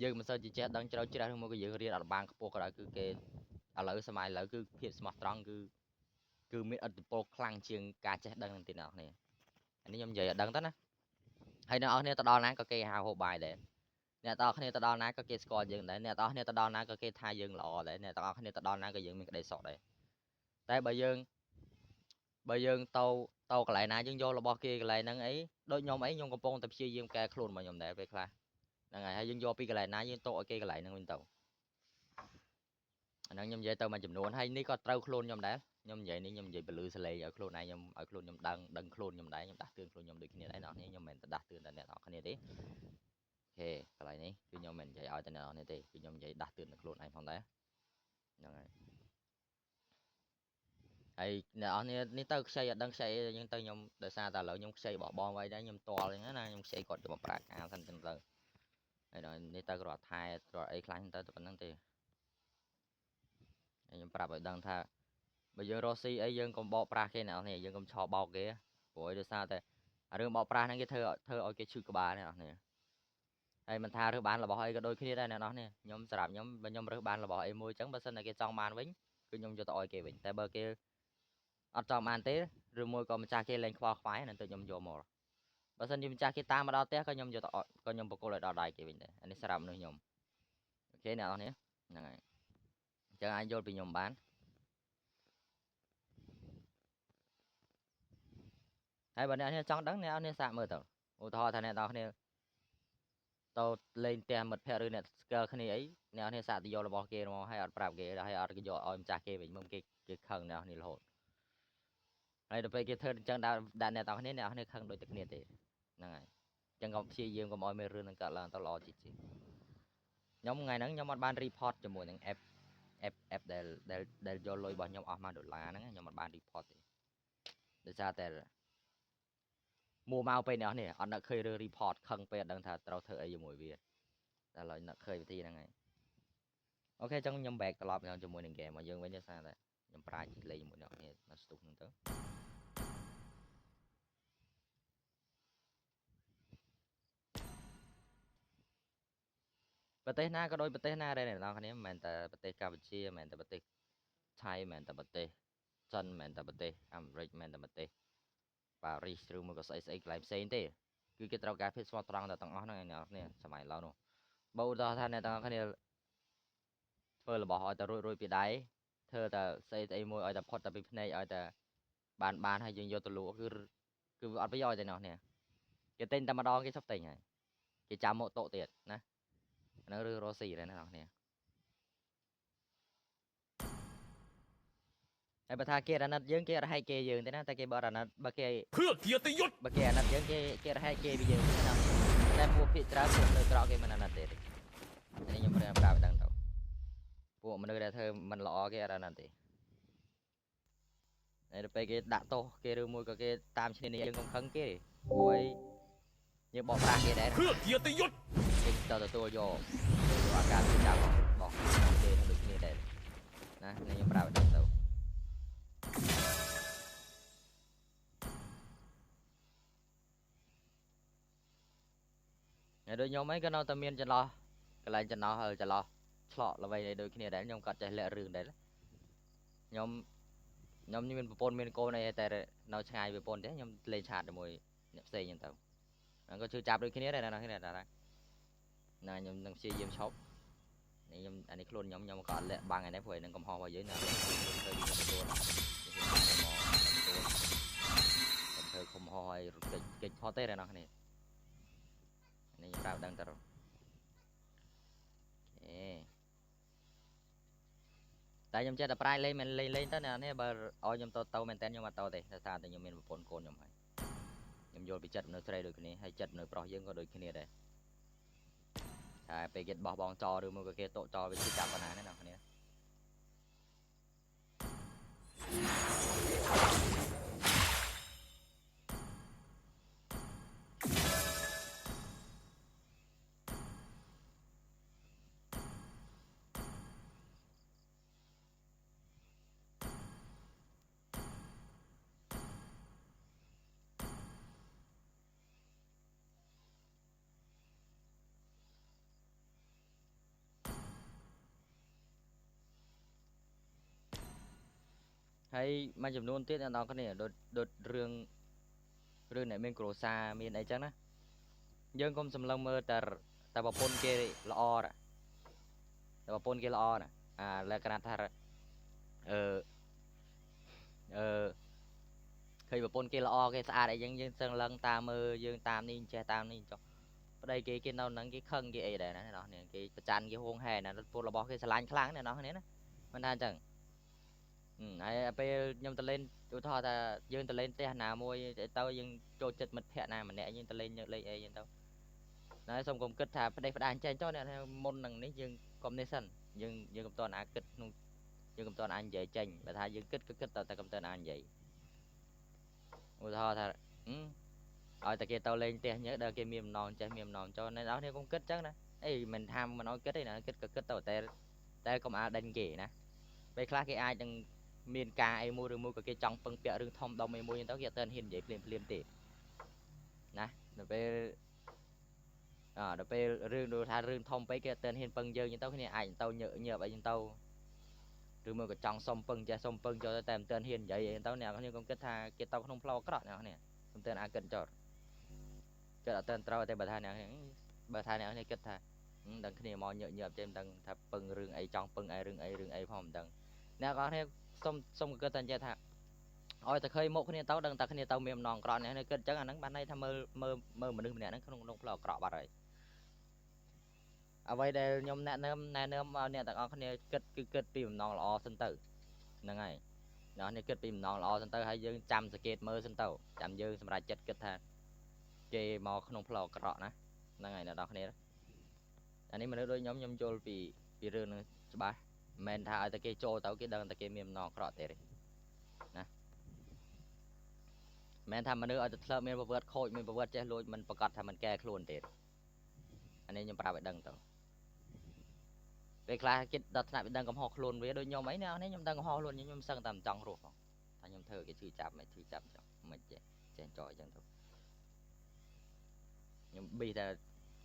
យើងមិនសូវជាចេះដឹងជ្រៅជ្រះឬមួយក៏យើងរៀនអត់បានខ្ពស់ក៏ដោយគឺគេឥឡូវសម័យឥឡូវគឺភាពស្មោះត្រង់គឺមានឥទ្ធិពលខ្លាំងជាងការចេះដឹងនឹងទីអ្នកនរគ្នាអានេះខ្ញុំនិយាយឲ្យដឹងទៅណាហើយអ្នកនរគ្នាទៅដល់ណាក៏គេហៅហូបបាយដែរអ្នកទាំងអស់គ្នាទៅដល់ណាក៏គេស្គាល់យើងដែរអ្នកទាំងអស់គ្នាទៅដល់ណាក៏គេថាយើងល្អដែរអ្នកទាំងអស់គ្នាទៅដល់ណាក៏យើងមានក្តីសុខដែរតែបើយើងទៅកន្លែងណាយើងយករបស់គេកន្លែងហ្នឹងអីដូចខ្ញុំកំពុងតែព្យាយាមកែខ្លួនរបស់ខ្ញុំដែរពេលខ្លះហ្នឹងហើយយើងយកពីកន្លែងណាយើងទៅឲ្យគេកន្លែងហ្នឹងវិញទៅអាហ្នឹងខ្ញុំនិយាយទៅមួយចំនួនហើយនេះក៏ត្រូវខ្លួនខ្ញុំដែរខ្ញុំនិយាយនេះខ្ញុំនិយាយពលឺសលេងឲ្យខ្លួនឯងខ្ញុំដឹងខ្លួនខ្ញុំដែរខ្ញុំដាស់តឿនខ្លួនខ្ញុំដូចគ្នាដែរអ្នកនរខ្ញុំមិនមែនតែដាស់តឿនតែអ្នកនរគ្នាទេអូខេកន្លែងនេះគឺខ្ញុំមិននិយាយឲ្យតែអ្នកនរនេះទេគឺខ្ញុំនិយាយដាស់តឿនដល់ខ្លួនឯងផងដែរហ្នឹងហើយហើយអ្នកនរនេះទៅខ្ចីអត់ដឹងខ្ចីអីអញ្ចឹងទៅខ្ញុំដោយសារតែឥឡូវខ្ញុំខ្ចីបបងໄວដែរខ្ញុំតល់អញ្ចឹងណាខ្ញុំខ្ចីគាត់យកមកប្រើការសិនអញ្ចឹងទៅហើយដល់នេះទៅគ្រាន់ថែគ្រាន់អីខ្លាំងទៅប៉ុណ្្នឹងទេខ្ញុំប្រាប់ឲ្យដឹងថាបើយើងរកស៊ីអីយើងកុំបោកប្រាស់គេអ្នកនរយើងកុំឆោបោកគេព្រោះដោយសារតែរឿងបោកប្រាស់ហ្នឹងគេធ្វើឲ្យគេឈឺក្បាលអ្នកនរហើយមិនថារើសបានរបស់អីក៏ដូចគ្នាដែរអ្នកនរខ្ញុំសម្រាប់ខ្ញុំបើខ្ញុំរើសបានរបស់អីមួយអញ្ចឹងបើសិនតែគេចង់បានវិញគឺខ្ញុំយកទៅឲ្យគេវិញតែបើគេអត់ចង់បានទេឬមួយក៏ម្ចាស់គេលែងខ្វល់ខ្វាយនឹងទៅខ្ញុំយកមកបើសិនជាម្ចាស់គេតាមមកដល់ផ្ទះក៏ខ្ញុំយកទៅក៏ខ្ញុំបកគោលឲ្យដល់ដៃគេវិញដែរអានេះសម្រាប់មនុស្សខ្ញុំអូខេអ្នកនរហ្នឹងហើយអញ្ចឹងអាចយល់ពីខ្ញុំបានហើយបើអ្នកនេះចង់ដឹងអ្នកនេះសាកមើលទៅឧទាហរណ៍ថាអ្នកនរគ្នាទៅលេងផ្ទះមិត្តភក្តិឬអ្នកស្គាល់គ្នាអីអ្នកនេះសាកទៅយករបស់គេមកហើយអត់ប្រាប់គេហើយអត់យកឲ្យម្ចាស់គេវិញមកគេខឹងអ្នកនេះរហូតហើយដល់ពេលគេធ្វើអញ្ចឹងដាក់អ្នកទាំងគ្នាអ្នកនេះខឹងដូចតែគ្នាទេហ្នឹងហើយអញ្ចឹងក៏ព្យាយាមកុំឲ្យមានរឿងនឹងកើតឡើងទៅល្អជាខ្ញុំថ្ងៃហ្នឹងខ្ញុំអត់បាន report ជាមួយនឹង app ដែលយកលុយរបស់ខ្ញុំអស់មកដុល្លារហ្នឹងខ្ញុំអត់បាន report ទេដោយសារតែមួមកពេលនេះអត់នឹកឃើញរឿង report ខឹងពេលអត់ដឹងថាត្រូវធ្វើអីជាមួយវាតែឡើយនឹកឃើញវិធីហ្នឹងហើយអូខេអញ្ចឹងខ្ញុំ back ត្រឡប់មកជាមួយនឹង game របស់យើងវិញទេសារតែខ្ញុំប្រាជ្ញលេងជាមួយអ្នកគ្នានៅស្ទុះហ្នឹងទៅប្រទេសណាក៏ដូចប្រទេសណាដែរអ្នកនរគ្នាមិនមែនតែប្រទេសកម្ពុជាមិនមែនតែប្រទេសថៃមិនមែនតែប្រទេសចិនមិនមែនតែប្រទេសអាមេរិកមិនមែនតែប្រទេសប៉ារីសឬមួយក៏ស្អីកន្លែងផ្សេងទេគឺគេត្រូវការភាពស្មោះត្រង់តែទាំងអស់ហ្នឹងអ្នកនរសម័យឡើយនោះបើឧទាហរណ៍ថាអ្នកទាំងអស់គ្នាធ្វើរបស់ឲ្យតែរួចពីដៃធ្វើតែស្អីមួយឲ្យតែផុតតែពីភ្នែកឲ្យតែបានហើយយើងយកទៅលក់គឺអត់ប្រយោជន៍ទេអ្នកនរគេទិញតែម្ដងគេឈប់ទិញហើយគេចាំមកតុទៀតណាហ្នឹងឬរ៉ូស៊ីដែរអ្នកនរហើយបើថាគេអាណិតយើងគេរហែកគេយើងទេណាតែគេបើអាណិតបើគេเพื่อเกียรติยศ បើគេអាណិតយើងគេរហែកគេពីយើងទេណាតែពួកភាគច្រើនពួកនៅក្រៅគេមិនអាណិតទេនេះខ្ញុំប្រាប់ឲ្យដឹងទៅពួកមនុស្សដែលធ្វើមិនល្អគេអត់អាណិតទេហើយដល់ពេលគេដាក់ទោសគេឬមួយក៏គេតាមឈ្នានីយើងកុំខឹងគេព្រោះយើងបោកប្រាស់គេដែរ เพื่อเกียรติยศ គេទៅទទួលយកអាការចាប់របស់គេដូចគ្នាដែរណាខ្ញុំប្រាប់ឲ្យដឹងទៅ đôi nhóm ấy cái nào tao miên cho lo cái lại cho nó hơi cho lo lọ là vậy đôi khi này đấy nhóm cắt chạy lẹ rừng đấy nhóm nhóm như mình pôn mình cô này tại nó ngay về pôn đấy nhóm lên chạt được mùi nhập xây nhân tàu nó có chưa chạp đôi khi này đây nó cái này là nè nhóm đang xây dựng shop này nhóm anh ấy luôn nhóm nhóm còn lẹ bằng ngày đấy phải nâng cầm ho vào dưới nè thời không hoi kịch ho tê này nó này này vào đang tao tại nhóm chơi tập prai lên mình lên tới nè bờ ôi nhóm tàu mình tên nhóm mà tàu thế sao thì nhóm mình một côn nhóm hay nhóm vô bị chật nơi đây được cái này hay chật nơi pro dương có được cái này đâyไปเก็ตบองจอดูมือเกตโตจอไปที่จับปัญหาแน่นอนคนนี้ให้มาจำนวนที่น้องคนนี้โดดเรื่องไหนเป็นโกรซามีไหนจังนะยังคงสำลังมือแต่ว่าปนเกลละอน่ะแต่ว่าปนเกลละอน่ะแล้วขนาดถ้าเออเออเคยแบบปนเกลละอสะอาดยังสำลังตามมือยังตามนี่แช่ตามนี่จ้ะđây cái nào nắng cái khăn cái ấy đấy nó này cái chăn cái hông hè này nó phô là bỏ cái slime kháng này nó thế này mình than chẳng ai bây nhom ta lên tôi thò ta dương ta lên te nào môi để tao dương trôi chật mật phẹ nào mà nè nhưng ta lên lấy ấy tao nói xong cùng kết thả đây phải đàn chơi cho này môn năng đấy dương combination dương cầm toàn ăn kết dương cầm toàn ăn dậy chành và thay dương kết tao ta cầm toàn ăn vậy tôi thò ta rồi ta kia tao lên te nhớ đợi cái miềm non chơi miềm non cho nên đó thì cũng kết chắc nè ấy mình tham mà nói kết đây nè kết tao te công à đánh kể nè bây khác cái ai đang miền ca ai mua được mua cái trong phân bẹ rừng thông đông ai mua những tao kia tên hiền dễ liền tệ nè rồi về rừng đồ tha rừng thông mấy cái tên hiền phân dơ những tao cái này ai tao nhớ vậy những tao rừng mua cái trong sông phân cho tên tên hiền vậy tao nè như con kết tha cái tao không lo cái đó nè tên ai cần cho là tên tao tên bà tha nè này kết tha đằng cái này mò nhợ trên đằng thà phân rừng ấy trong phân ai rừng ấy phòng đằng nè có thế xong cái tên chơi thà ôi ta khơi một cái này tao đằng ta cái này tao mềm nòng cọ này kết chắc là nó ban nay tham mơ mà đừng nè nó không lo cọ bà rồi vậy đây nhom nè nè ta cái này kết tìm nòng lò sinh tử nè ngày đó này kết tìm nòng lò sinh tử hay dương trăm skate mơ sinh tử trăm dương xong ra chết kết thà chơi mò không lo cọ nè nè ngày nào đó cái này anh ấy mà đôi nhóm nhom chôn vì rừng ba men tha ta cái trôi tao cái đơn ta cái miếng nọ cọ tệ nè menทำมันเนื้อเอาแต่เธอมันบวชโคยมันบวชเจ้าลุยมันประกาศทำมันแก้คลุนเด็ดอันนี้ยังปราบไปดังต่อไปคลายคิดดัดหน้าไปดังกับหอกคลุนไว้โดยยมไอ้เนี่ยอันนี้ยมดังกับหอกคลุนยมสั่งตามจังรูปถ้ายมเธอcáiชื่อจับไม่ชื่อจับจังไม่เจ๊เจนจอยจังทุกยมบีแต่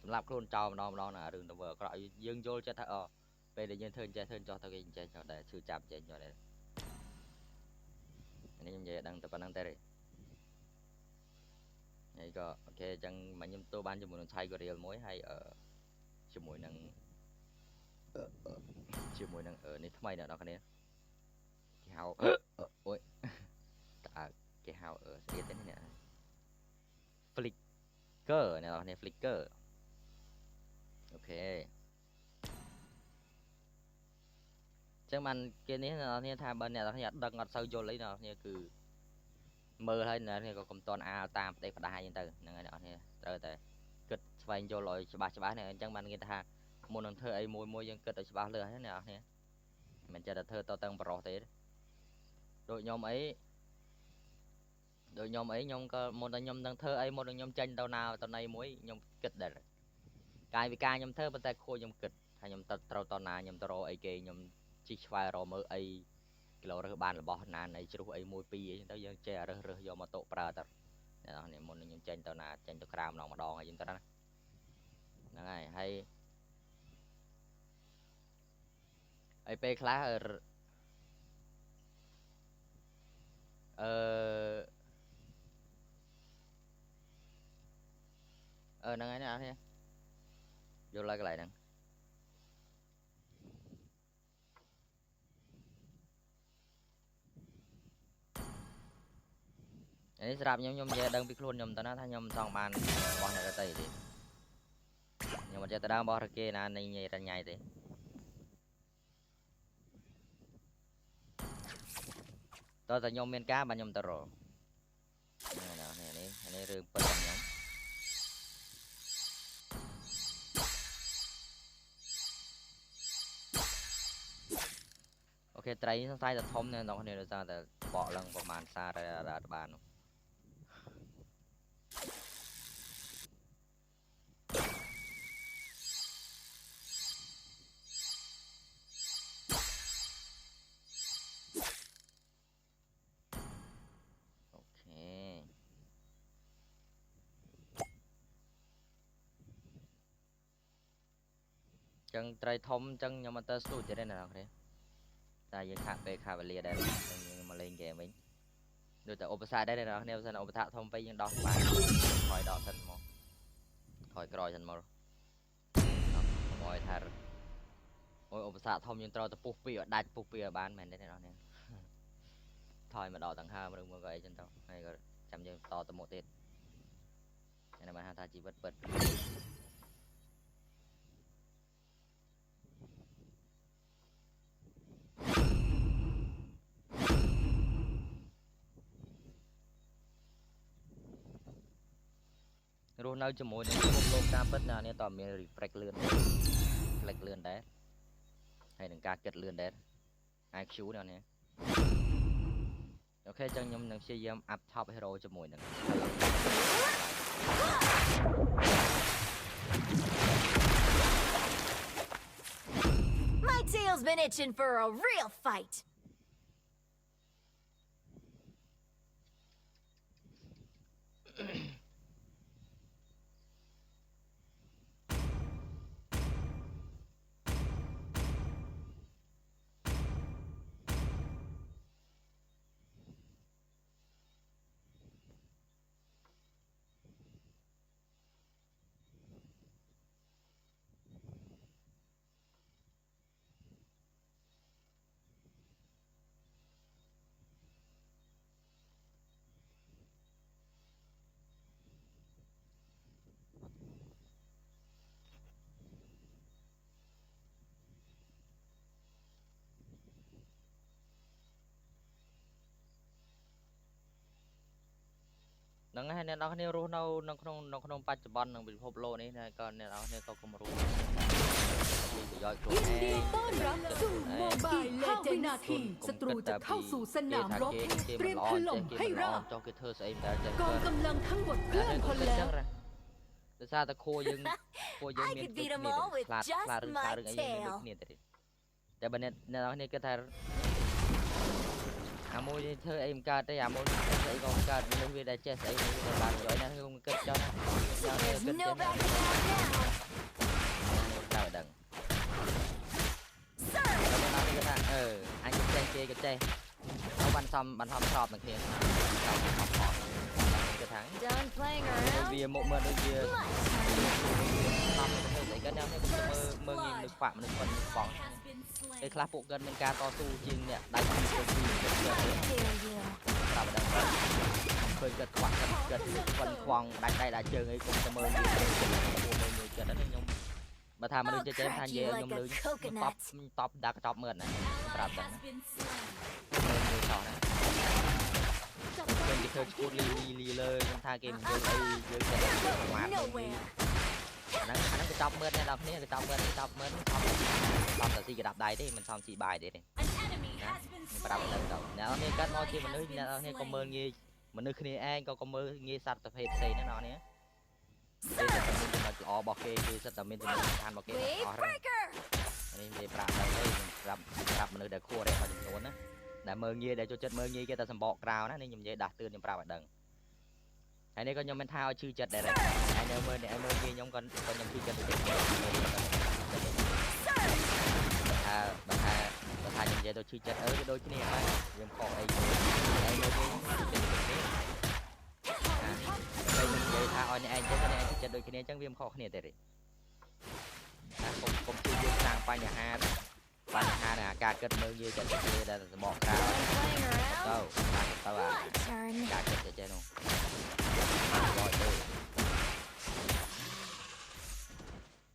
สำหรับคลุนจอมนอนน่ะเรื่องตัวก็ยังโยนจะถ้าไปเดี๋ยวยังเทินcho tao cái chơi cho đểชื่อจับchơi cho đểอันนี้ยังจะดังแต่ปนังแต่เลยนี่ก็โอเคจังมันยังตัวบ้านจมูกไทยก็เรียลมวยให้จมูกนังนี่ทำไมเนี่ยเราคนนี้cái hào ôi cái hào sẽ thế này flicker này là này flicker ok chẳng man cáiนี้เราเนี่ยทำบันเนี่ยเราเนี่ยดังงัดsâu vô lấy nàoเนี่ยคือมือให้เนี่ยก็กำตอนตามได้ปได้ยังตื่นยังไงเนาะเนี่ยแต่กึดไปโยลอยฉบับเนี่ยจังมันกินท่ามวนเธอไอ้มวยยังกึดฉบับเลยเนี่ยมันจะเธอต่อตั้งปลอดภัยโดยยอมấyยอมก็มวยยอมตั้งเธอไอ้มวยยอมtranh tao nào tao này mวยยอมกึดได้กายวิการยอมเธอเป็นแต่โคยอมกึดให้ยอมตัดตอนนายอมตรอไอ้เกยยอมชิชไฟรอมือไอ้เราเรื่องบ้านเราบอกนานในช่วงไอ้มวยปีเรายังเจอเรื่องยอมมาโตปลาแต่เนี่ยมันยังเจนตัวนาเจนตัวครามน้องมาดองไอ้ยังตัวนั้น ai pe class năng ấy nào thế vô lại cái lại năng ấy sạp nhom về đang bị luôn nhom tao nó thay nhom xong bàn bọn này ra tay thì nhưng mà giờ tao đang bỏ ra kia là này nhảy ra nhảy thì tao nhom miền cá mà nhom tao rồi này nào này rừng bật nhóm ok trai nó sai là thông nên nó này ra là bỏ lần bỏ màn xa ra bàn chân trai thông chân nhưng mà tao sụt cho đây nào thế ta giờ khạc về khạc về lìa đây nhưng mà lên kìa mình được tại opsa đây nào nếu sao opsa thông phải nhưng đo bạn khỏi đo thân mò khỏi còi thân mò mọi thà ôi opsa thông nhưng tao phục vi ở đạch phục vi ở bán mình đây nào nè thôi mà đo tầng 2 mà đừng mà gậy chân tao hay rồi chăm như to tầm 1 tết này là bạn ta chỉ bật rồi nói cho mỗi người một lô cam bất nào nên tao mình reflect lươn đấy hay đừng ca kết lươn đấy IQ nào nè ok chân nhom đừng xây dựng up top hero cho mỗi đừng My tail's been itching for a real fight. nâng hay nên nó nêu luôn đâu nó không bắt chụp bắn nâng bị hộp lô này này còn nên nó nêu có khôngรู้ ยินดีต้อนรับสู่โมบายเลเจนด์ทีศัตรูจะเข้าสู่สนามรบเตรียมถล่มให้ราบกองกำลังทั้งหมดเคลื่อนพลแล้ว แต่ซาตะโคยังมีคลาดเรื่องไอ้ยังมีเนี่ยแต่บันเนี่ยเราเนี่ยก็ทำà môi thơ em ca tới à môi thấy con ca nhân viên đại chế sẽ làm giỏi nên không kết cho nó đào đằng anh cái chơi nó bắn xong sọp được tiền cái thắng đôi bia một đôi bia năm cái đeo mơ nhìn được phạm được phần bóng cái clap bộ gần bên ca to su chiên nè đánh cái gì làm đằng khơi gật quạt gật phần khoang đánh đây đã chơi ấy cũng sẽ mơ người chơi đó nhung mà tham mà đừng chơi tham về nhung lưới top đá top mượn này làm đằng người sò này cái thơ chút li lơi tha game chơi ngoạn anh cái top mượn này đọc cái top mượn top là gì cái đạp đáy đấy mình xong chỉ bài đấy này đạp đầu nó này cắt nó chỉ mình nói này có mơ nghe mình nói khi anh có mơ nghe sạch tập hệ xây nó nè mà họ bỏ kê thì sẽ tập mình than bỏ kê họ ra nên về đạp đây đạp mình để khua đây họ dùng luôn á để mơ nghe để cho chết mơ nghe cái ta sầm bọ cào đó nên dùng dây đặt tư nhầm đạp ở đằng ai này có nhóm mình thao chư chật đây này ai nhớ mơ này ai mơ kia nhóm con nhóm chư chật được bà tha nhóm dây tôi chư chật ở cái đôi cái này ai nhóm khó ai mơ kia đây nhóm dây tha oi này anh chư chật đôi cái này chẳng viêm khó cái này đây không chư dương sang pa nhà ha nè cả kết mơ như chật kia là bỏ ra đâu tao à cả kết chơi luôn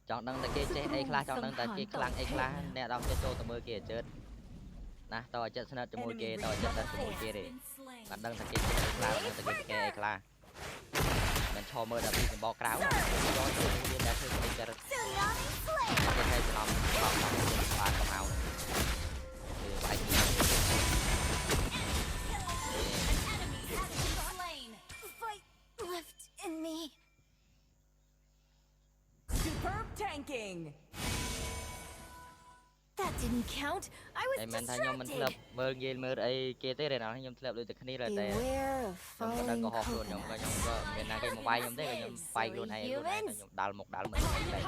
chọn đăng tại kia chơi ai khla chọn đăng tại kia khlang ai khla nè đọc cho tao mơ kia chết nè tao chết sân cho môi kia tao chết sân cho môi kia đi bạn đăng tại kia ai khla đăng tại kia ai khla mình cho mơ đã bị bỏ cáo rồi chơi đã chơi mình chơi cái hay làm và cầm áo thì phải Left in me. Superb tanking. That didn't count. I was mình thấy nhóm mình distracted. lập mơ ấy kia tới đây nào nhóm lập được cái này là đây Beware of nhóm có đang có falling hộp luôn nhóm có mình đang cái một bay nhóm thế nhóm bay luôn hay nhóm đào một đào mình đây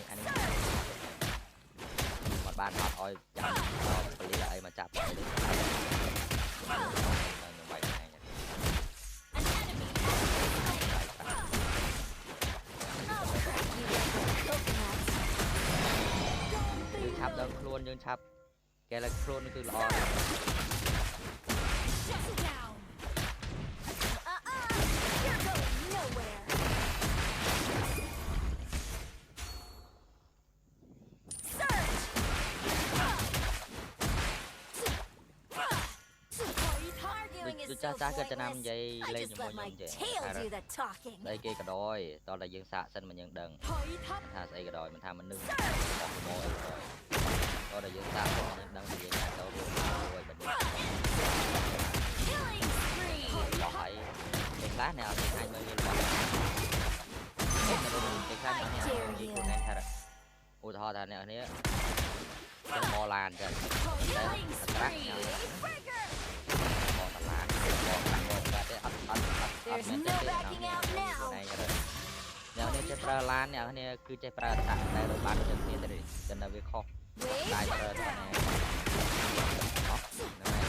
anh một bàn hot oi chạm phải đi lại mà chạm lại được chắp đơn luôn nhưng chắp cái là luôn cứ lo You're going nowhere. tôi cha cái cho nam dây I lên just những let môi my nhom dây tail do the talking. đây kia cả đôi to là dương xạ sân mà những đằng ถอยทัพ tha xây cái đôi mình tha mình nâng một môi rồi to là dương xạ sân mà những đằng thì nhà đâu rồi mình đi Killing spree. bỏ thấy cái lá nào thì 20 nghìn đồng cái khác nó nha gì của anh thật ủa thọ thật này này cái bò làn trời đấy thật rác nhau bò thật làn bò ra cái ấp There's men no chơi backing out now. này rồi giờ này chơi pra lan này này cứ chơi pra sẵn đây rồi bán chân kia đây chân là việc khó Wait. đại pra này đó này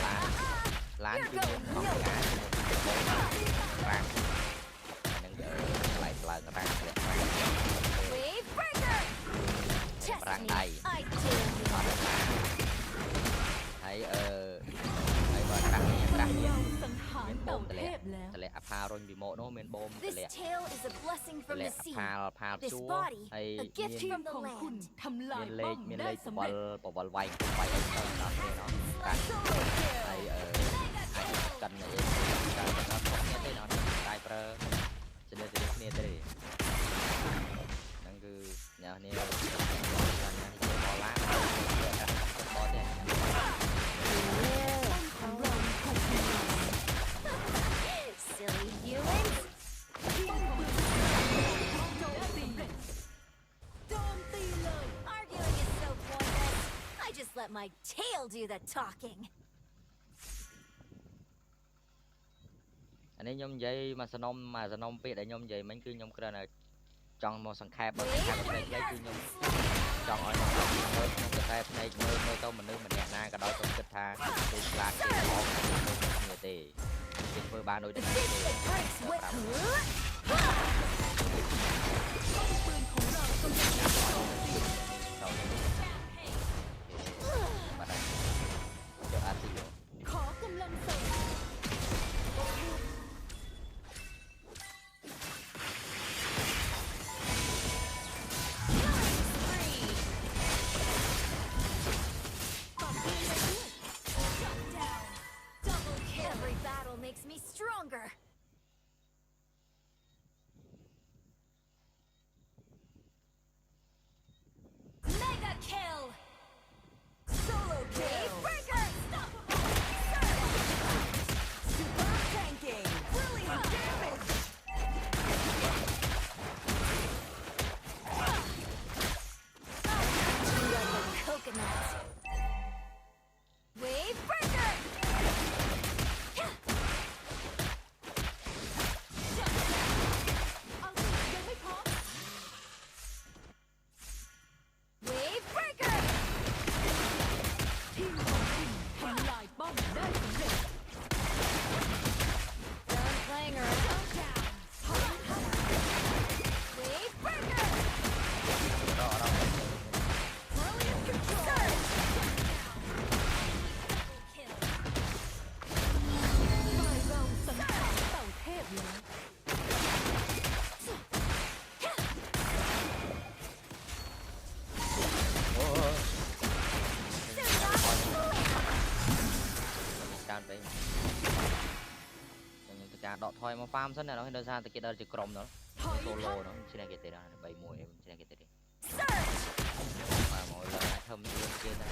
lan cứ không ngã rang nâng lại rang Wave breaker. Test rang me. đầy I dare you. thấy thấy bờ răng này răng เรา nhiên สังหาร miền เต่า bom เท tệ พแล้ว lệ áp pha rồi bị mộ nó miền bom This tệ tail is a blessing from lệ the áp sea. pha This chúa body, hay a gift ทีม from the ของคุณ land. ทำลาย miền ป้อ lệ ม miền ได้ lệ สำเร็จ bỏ vào vay vay nó thế nó Solo kill. hay ai cần này cần nó không nghe thế nó đại pro cho nên thì nghe thế năng cứ nhà này bỏ lá bỏ thế Beware of ของเราถูกทำลาย silly humans. ทีมของคุณโจมตีโจมตีเลย Arguing is so pointless. I just let my tail do the talking. anh ấy nhóm dây mà sao nôm biết để nhóm dây mấy cứ nhóm cái này chọn một sẵn khai bật khai bật giấy cứ nhóm chọn ở nơi nhóm cái khai này nơi tôi mình nhẹ na cái đó tôi kịch tha tôi là cái món người tì trên phơi ba đôi The đánh distance breaks with. ปืนของเรากำลังถูกโจมตี bắt đầu cho ăn thì ขอกำลังเสริม Every battle makes me stronger. ដកថយមក farm សិនណាដល់សារតែគេដល់ជាក្រុមដល់ ถอย solo ทัพ nó chỉ là cái tên là 3-1 em chỉ là cái tên đi Surge! mà mỗi lần thâm yêu kia ta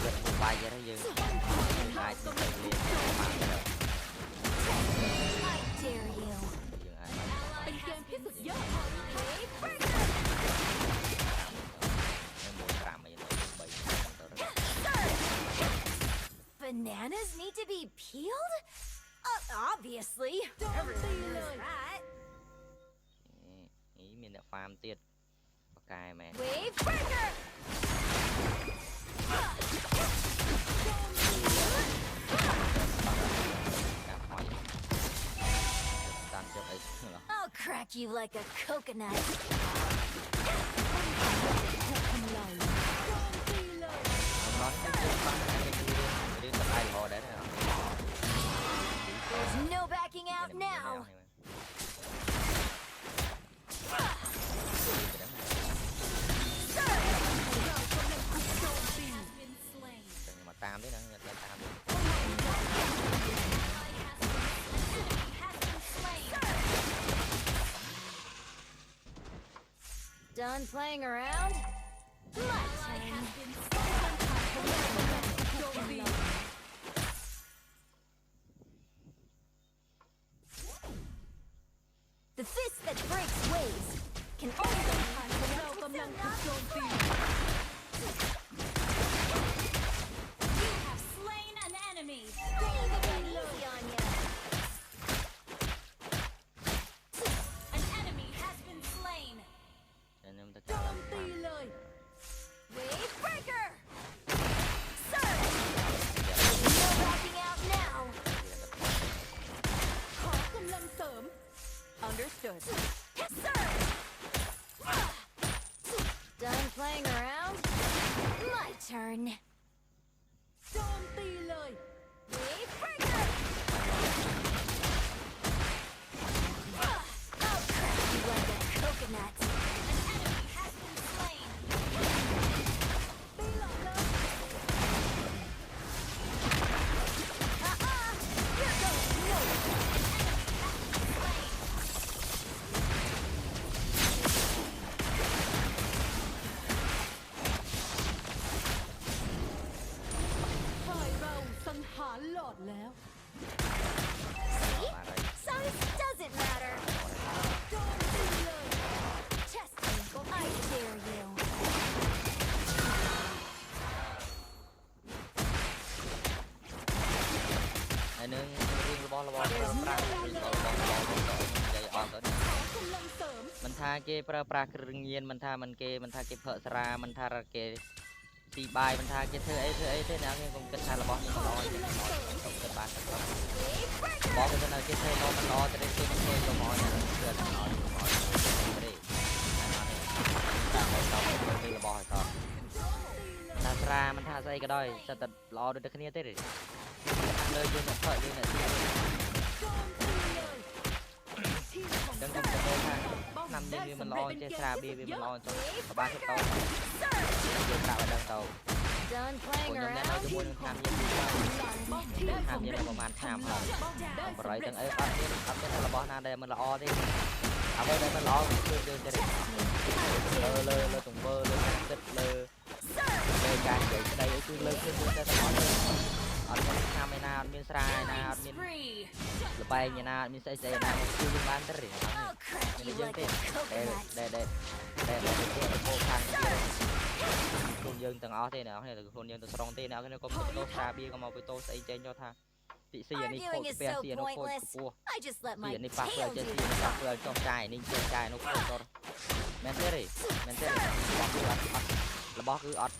giật một bài vậy đó dừng ai cũng phải liền mà I dare you. dừng ai เป็นเกมที่สุดยอด Wave breaker! em muốn làm mà nó bị Bananas need to be peeled? Obviously. โจมตีเลย Right. ý mình đã farm tiệt có cài mẹ Wave breaker! cảm hỏi tan cho ấy I'll crack you like a coconut. ถูกทำลายแล้วโจมตีเลย nói cái bắn cái đi tập ai họ đấy nào There's no backing out now. Surge! เรากำลังถูกโจมตี nhưng mà tam đấy nữa tam Done playing around? My turn. โจมตี The fist that breaks waves can only ฐานของเรากำลังถูกโจมตี You have slain an enemy. Easy on ya. An enemy has been slain. nên em ta โจมตีเลย Wave breaker. Surge. No backing out now. ขอกำลังเสริม Understood. Surge. Done playing around? My turn. โจมตีเลย Wave breaker. I'll crack you like a coconut. An enemy has been slain. ตีหลอกเลย You're going nowhere. An enemy has been slain. ฝ่ายเราสังหารหลอดแล้ว See? Size doesn't matter. โจมตีเลย Chest ankle, I dare you. này nương riêng lo lo dây on tới กำลังเสริม mình tha kê pra pra rừng nhiên mình tha kê phở sra mình tha ra kê tì bài mình tha kê thơ ấy thế nào nghe cũng kết tha là bó nhưng mà lo nhưng mà lo không kết bán được không Wave breaker. bó cái này kê thơ lo mình lo tới đây kê mình thôi cho mọi nhà nó chưa là nói cái đi đây là bò hay sao tha sra mình tha dây cái đôi sao tật lo được cái này thế đi nơi dương là phở dương là gì โจมตีเลยทีมของ đừng เรา không có thôi ha ป้อม nằm ได้ như สำ mình เร็จ lo เป็น chơi เกม sra ที่ bia สุด mình ยอ lo ด cho ba cái tàu Surge. dương tạo ở đơn tàu Done của playing nhóm này nói around? cho muốn tham gia ป้อมที่ได้ tham สำ gia เร็จ là một màn tham ป้อ hòm มได้ บ สำ ริ เร็ ษั จ ทอัพเนี่ยlà bó na đây mình là o đi à bên đây mình lo chơi chơi chơi lơ tùng bơ lơ tích lơ lơ cài vậy đây cứ lơ cứ chơi tao nói anh mình tham này nào mình srai nào mình là bay như nào mình sẽ na mình chưa đi bán tới rồi I'll crack you mình dương like tiền a coconut. đây cái cô thằng khuôn dương tầng o thế nào hay là khuôn dương tầng strong thế nào cái nó có tô sa bia có màu với tô xây trên cho tha thị sĩ này khôi Arguing is bè so xì nó khôi pointless. cua I just let my xì này phạt tail lời do chơi the xì này phạt job. lời trong chai ninh chơi chai nó khôi cho men thế đi bó cứ ọt là bó cứ ọt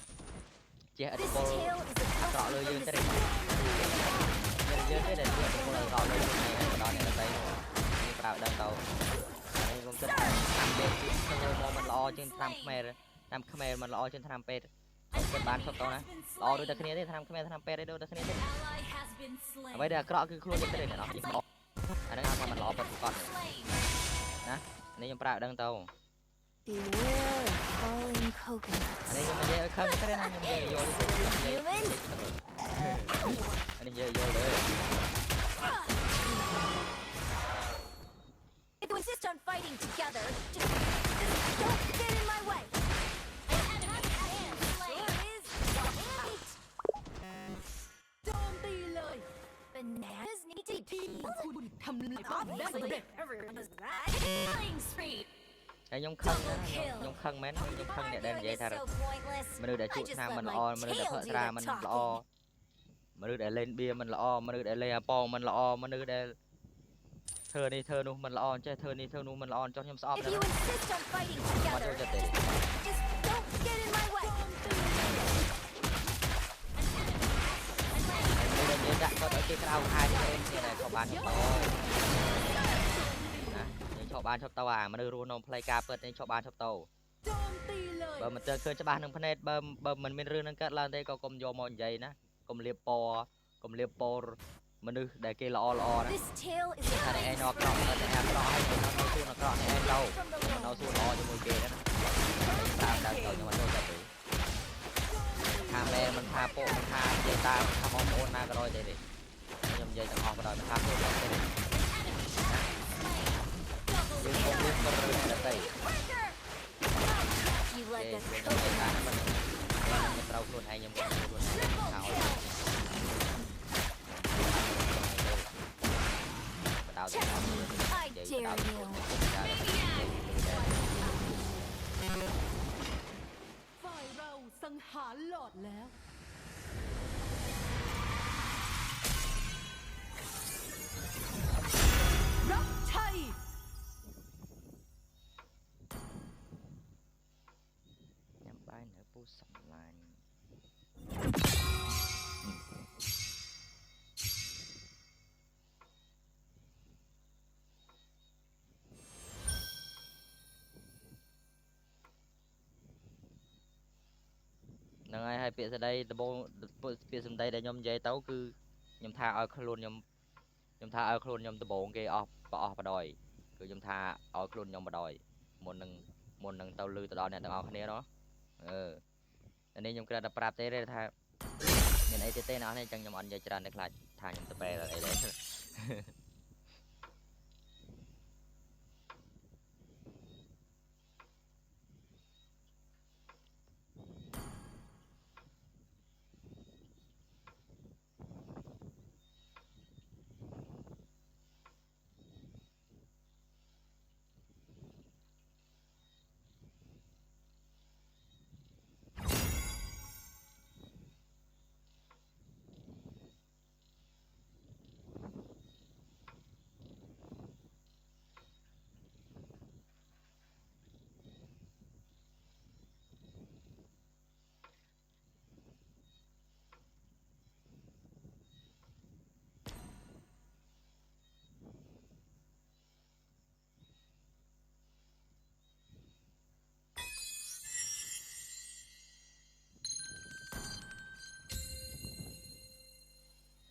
che ở This cô tail is a rõ lời dương custom thế from đi the dương thế để cô lời rõ lời dương này đó này là đây như tạo đơn tàu đây cũng rất tham bên thôi mình lo trên tham khmer mình lo trên tham pet cái bán sọc to nè lo đôi đặc kia đấy tham khmer tham pet đấy đôi đặc kia đấy bây giờ cái cứ luôn như thế này nó chỉ có anh đang làm mình lo bật con nè này chúng ta đang tàu Beware of falling coconuts. anh đây chúng mình không cái này chúng mình vô đi Human? anh chơi vô đấy If you insist on fighting together, just don't get in my way. Sure is. โจมตีเลย Bananas need to ทีม be คุณทำลายป้อมได้สำเร็จ Everyone is right. Killing spree. anh nhông khăng nhông khăng mến nhông khăng để đem vậy Is thôi so pointless. mà đưa để I chuột just nam let mình my lo mà đưa để tail phở do ra the mình talking. lo mà đưa để lên bia mình lo mà đưa để lên po mình lo mà đưa để thơ đi thơ nu mình lo chơi thơ đi thơ nu mình lo cho nhom shop If đó you insist on fighting mà together, cho tiền just don't get in my way. anh đưa đến đặt có đôi cái rau hai cái như này cho bạn cho tôi nè cho bạn cho tao à mà đưa luôn play card ปิดcho bạn cho tao โจมตีเลย បើមិនទៅឃើញច្បាស់នឹងភ្នែកបើមិនមានរឿងនឹងកើតឡើងទេក៏កុំយកមកនិយាយណាកុំលៀបពណ៌កុំលៀបពណ៌មនុស្សដែលគេល្អណា This tail is ថាឯងនៅអក្រក់តែអាក្រក់ហើយនៅសួនអក្រក់នេះឯងទៅនៅសួនល្អជាមួយគេណាតាមដល់ទៅខ្ញុំអត់ចូលចិត្តទេថាម៉ែមិនថាពុកមិនថានិយាយតាមថាបងប្អូនណាក៏ដោយទេខ្ញុំនិយាយទាំងអស់បណ្ដោយមិនថាខ្លួនខ្ញុំទេយើងកុំលៀបពណ៌រឿងទៅ you គេ let the ខ្ញុំនិយាយថាមិនត្រូវខ្លួនឯងខ្ញុំខ្លួនឯងខោ đào thì nó I dare you. ฝ่ายเราสังหารหลอดแล้ว รับชัย nhắm bay nữa bút sầm lại ហ្នឹងហើយហើយពាក្យស្ដីដំបូងពាក្យសម្ដីដែលខ្ញុំនិយាយទៅគឺខ្ញុំថាឲ្យខ្លួនខ្ញុំថាឲ្យខ្លួនខ្ញុំដំបូងគេអស់បដ ாய் គឺខ្ញុំថាឲ្យខ្លួនខ្ញុំបដ ாய் មុននឹងទៅលឺទៅដល់អ្នកទាំងអស់គ្នានោះនេះខ្ញុំគ្រាន់តែប្រាប់ទេថាមានអីទេអ្នកនេះចឹងខ្ញុំអត់និយាយច្រើនតែខ្លាចថាខ្ញុំទៅប្រែអីដែរ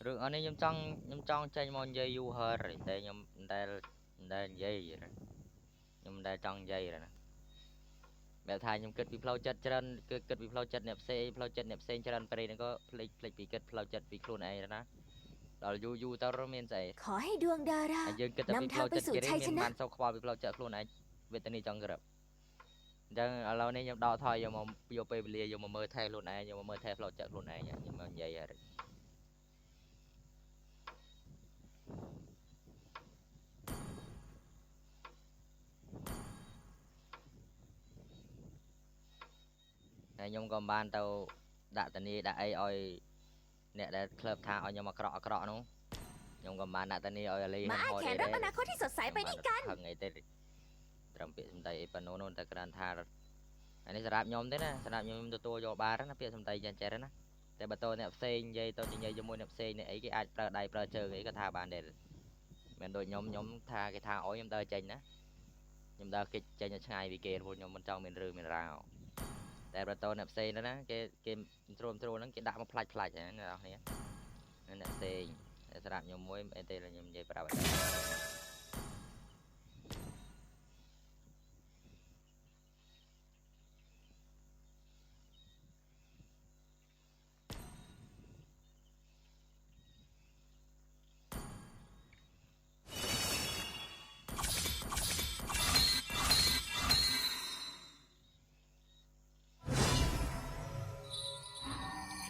រឿងអស់នេះខ្ញុំចង់ចេញមកនិយាយយូរហើយតែខ្ញុំដែលនិយាយខ្ញុំដែលចង់និយាយណាបែបថាខ្ញុំគិតពីផ្លូវចិត្តច្រើនគិតពីផ្លូវចិត្តអ្នកផ្សេងផ្លូវចិត្តអ្នកផ្សេងច្រើនព្រៃហ្នឹងក៏ភ្លេចពីគិតផ្លូវចិត្តពីខ្លួនឯងណាដល់យូរទៅមានស្អី ขอให้ดวงดารา ហើយយើងគិតតែពីផ្លូវចិត្តគេមានបានសោកខ្វល់ពីផ្លូវចិត្តខ្លួនឯងវេទនីចង់ក្រឹបអញ្ចឹងឥឡូវនេះខ្ញុំដកថយយកពេលវេលាយកមកមើលថែខ្លួនឯងយកមកមើលថែផ្លូវចិត្តខ្លួនឯងខ្ញុំមកនិយាយហើយ ខ្ញុំក៏បានទៅដាក់តានីដាក់អីឲ្យអ្នកដែលក្លឹបថាឲ្យខ្ញុំអាក្រក់នោះខ្ញុំក៏បានដាក់តានីឲ្យអាលី มาอาแขนรับอนาคตที่สดใสไปด้วยกัน ហឹងអីទេត្រឹមពាក្យសម្ដីអីប៉ុណ្ណោះតែគ្រាន់ថាអានេះសម្រាប់ខ្ញុំទេណាសម្រាប់ខ្ញុំទទួលយកបានណាពាក្យសម្ដីយ៉ាងចេះណាតែបើតើអ្នកផ្សេងនិយាយទៅនិយាយជាមួយអ្នកផ្សេងនេះអីគេអាចប្រើដៃប្រើជើងអីក៏ថាបានដែរមិនដូចខ្ញុំថាគេថាអោយខ្ញុំដើរចេញណាខ្ញុំដើរគេចចេញទៅឆ្ងាយពីគេព្រោះខ្ញុំមិនចង់មានរឿងមានរ៉ាវ តែបើតើអ្នកផ្សេងណាគេទ្រាំហ្នឹងគេដាក់មកផ្លាច់ហ្នឹងអ្នកនរគ្នាអ្នកផ្សេងសម្រាប់ខ្ញុំមួយអីទេខ្ញុំនិយាយប្រាប់អត់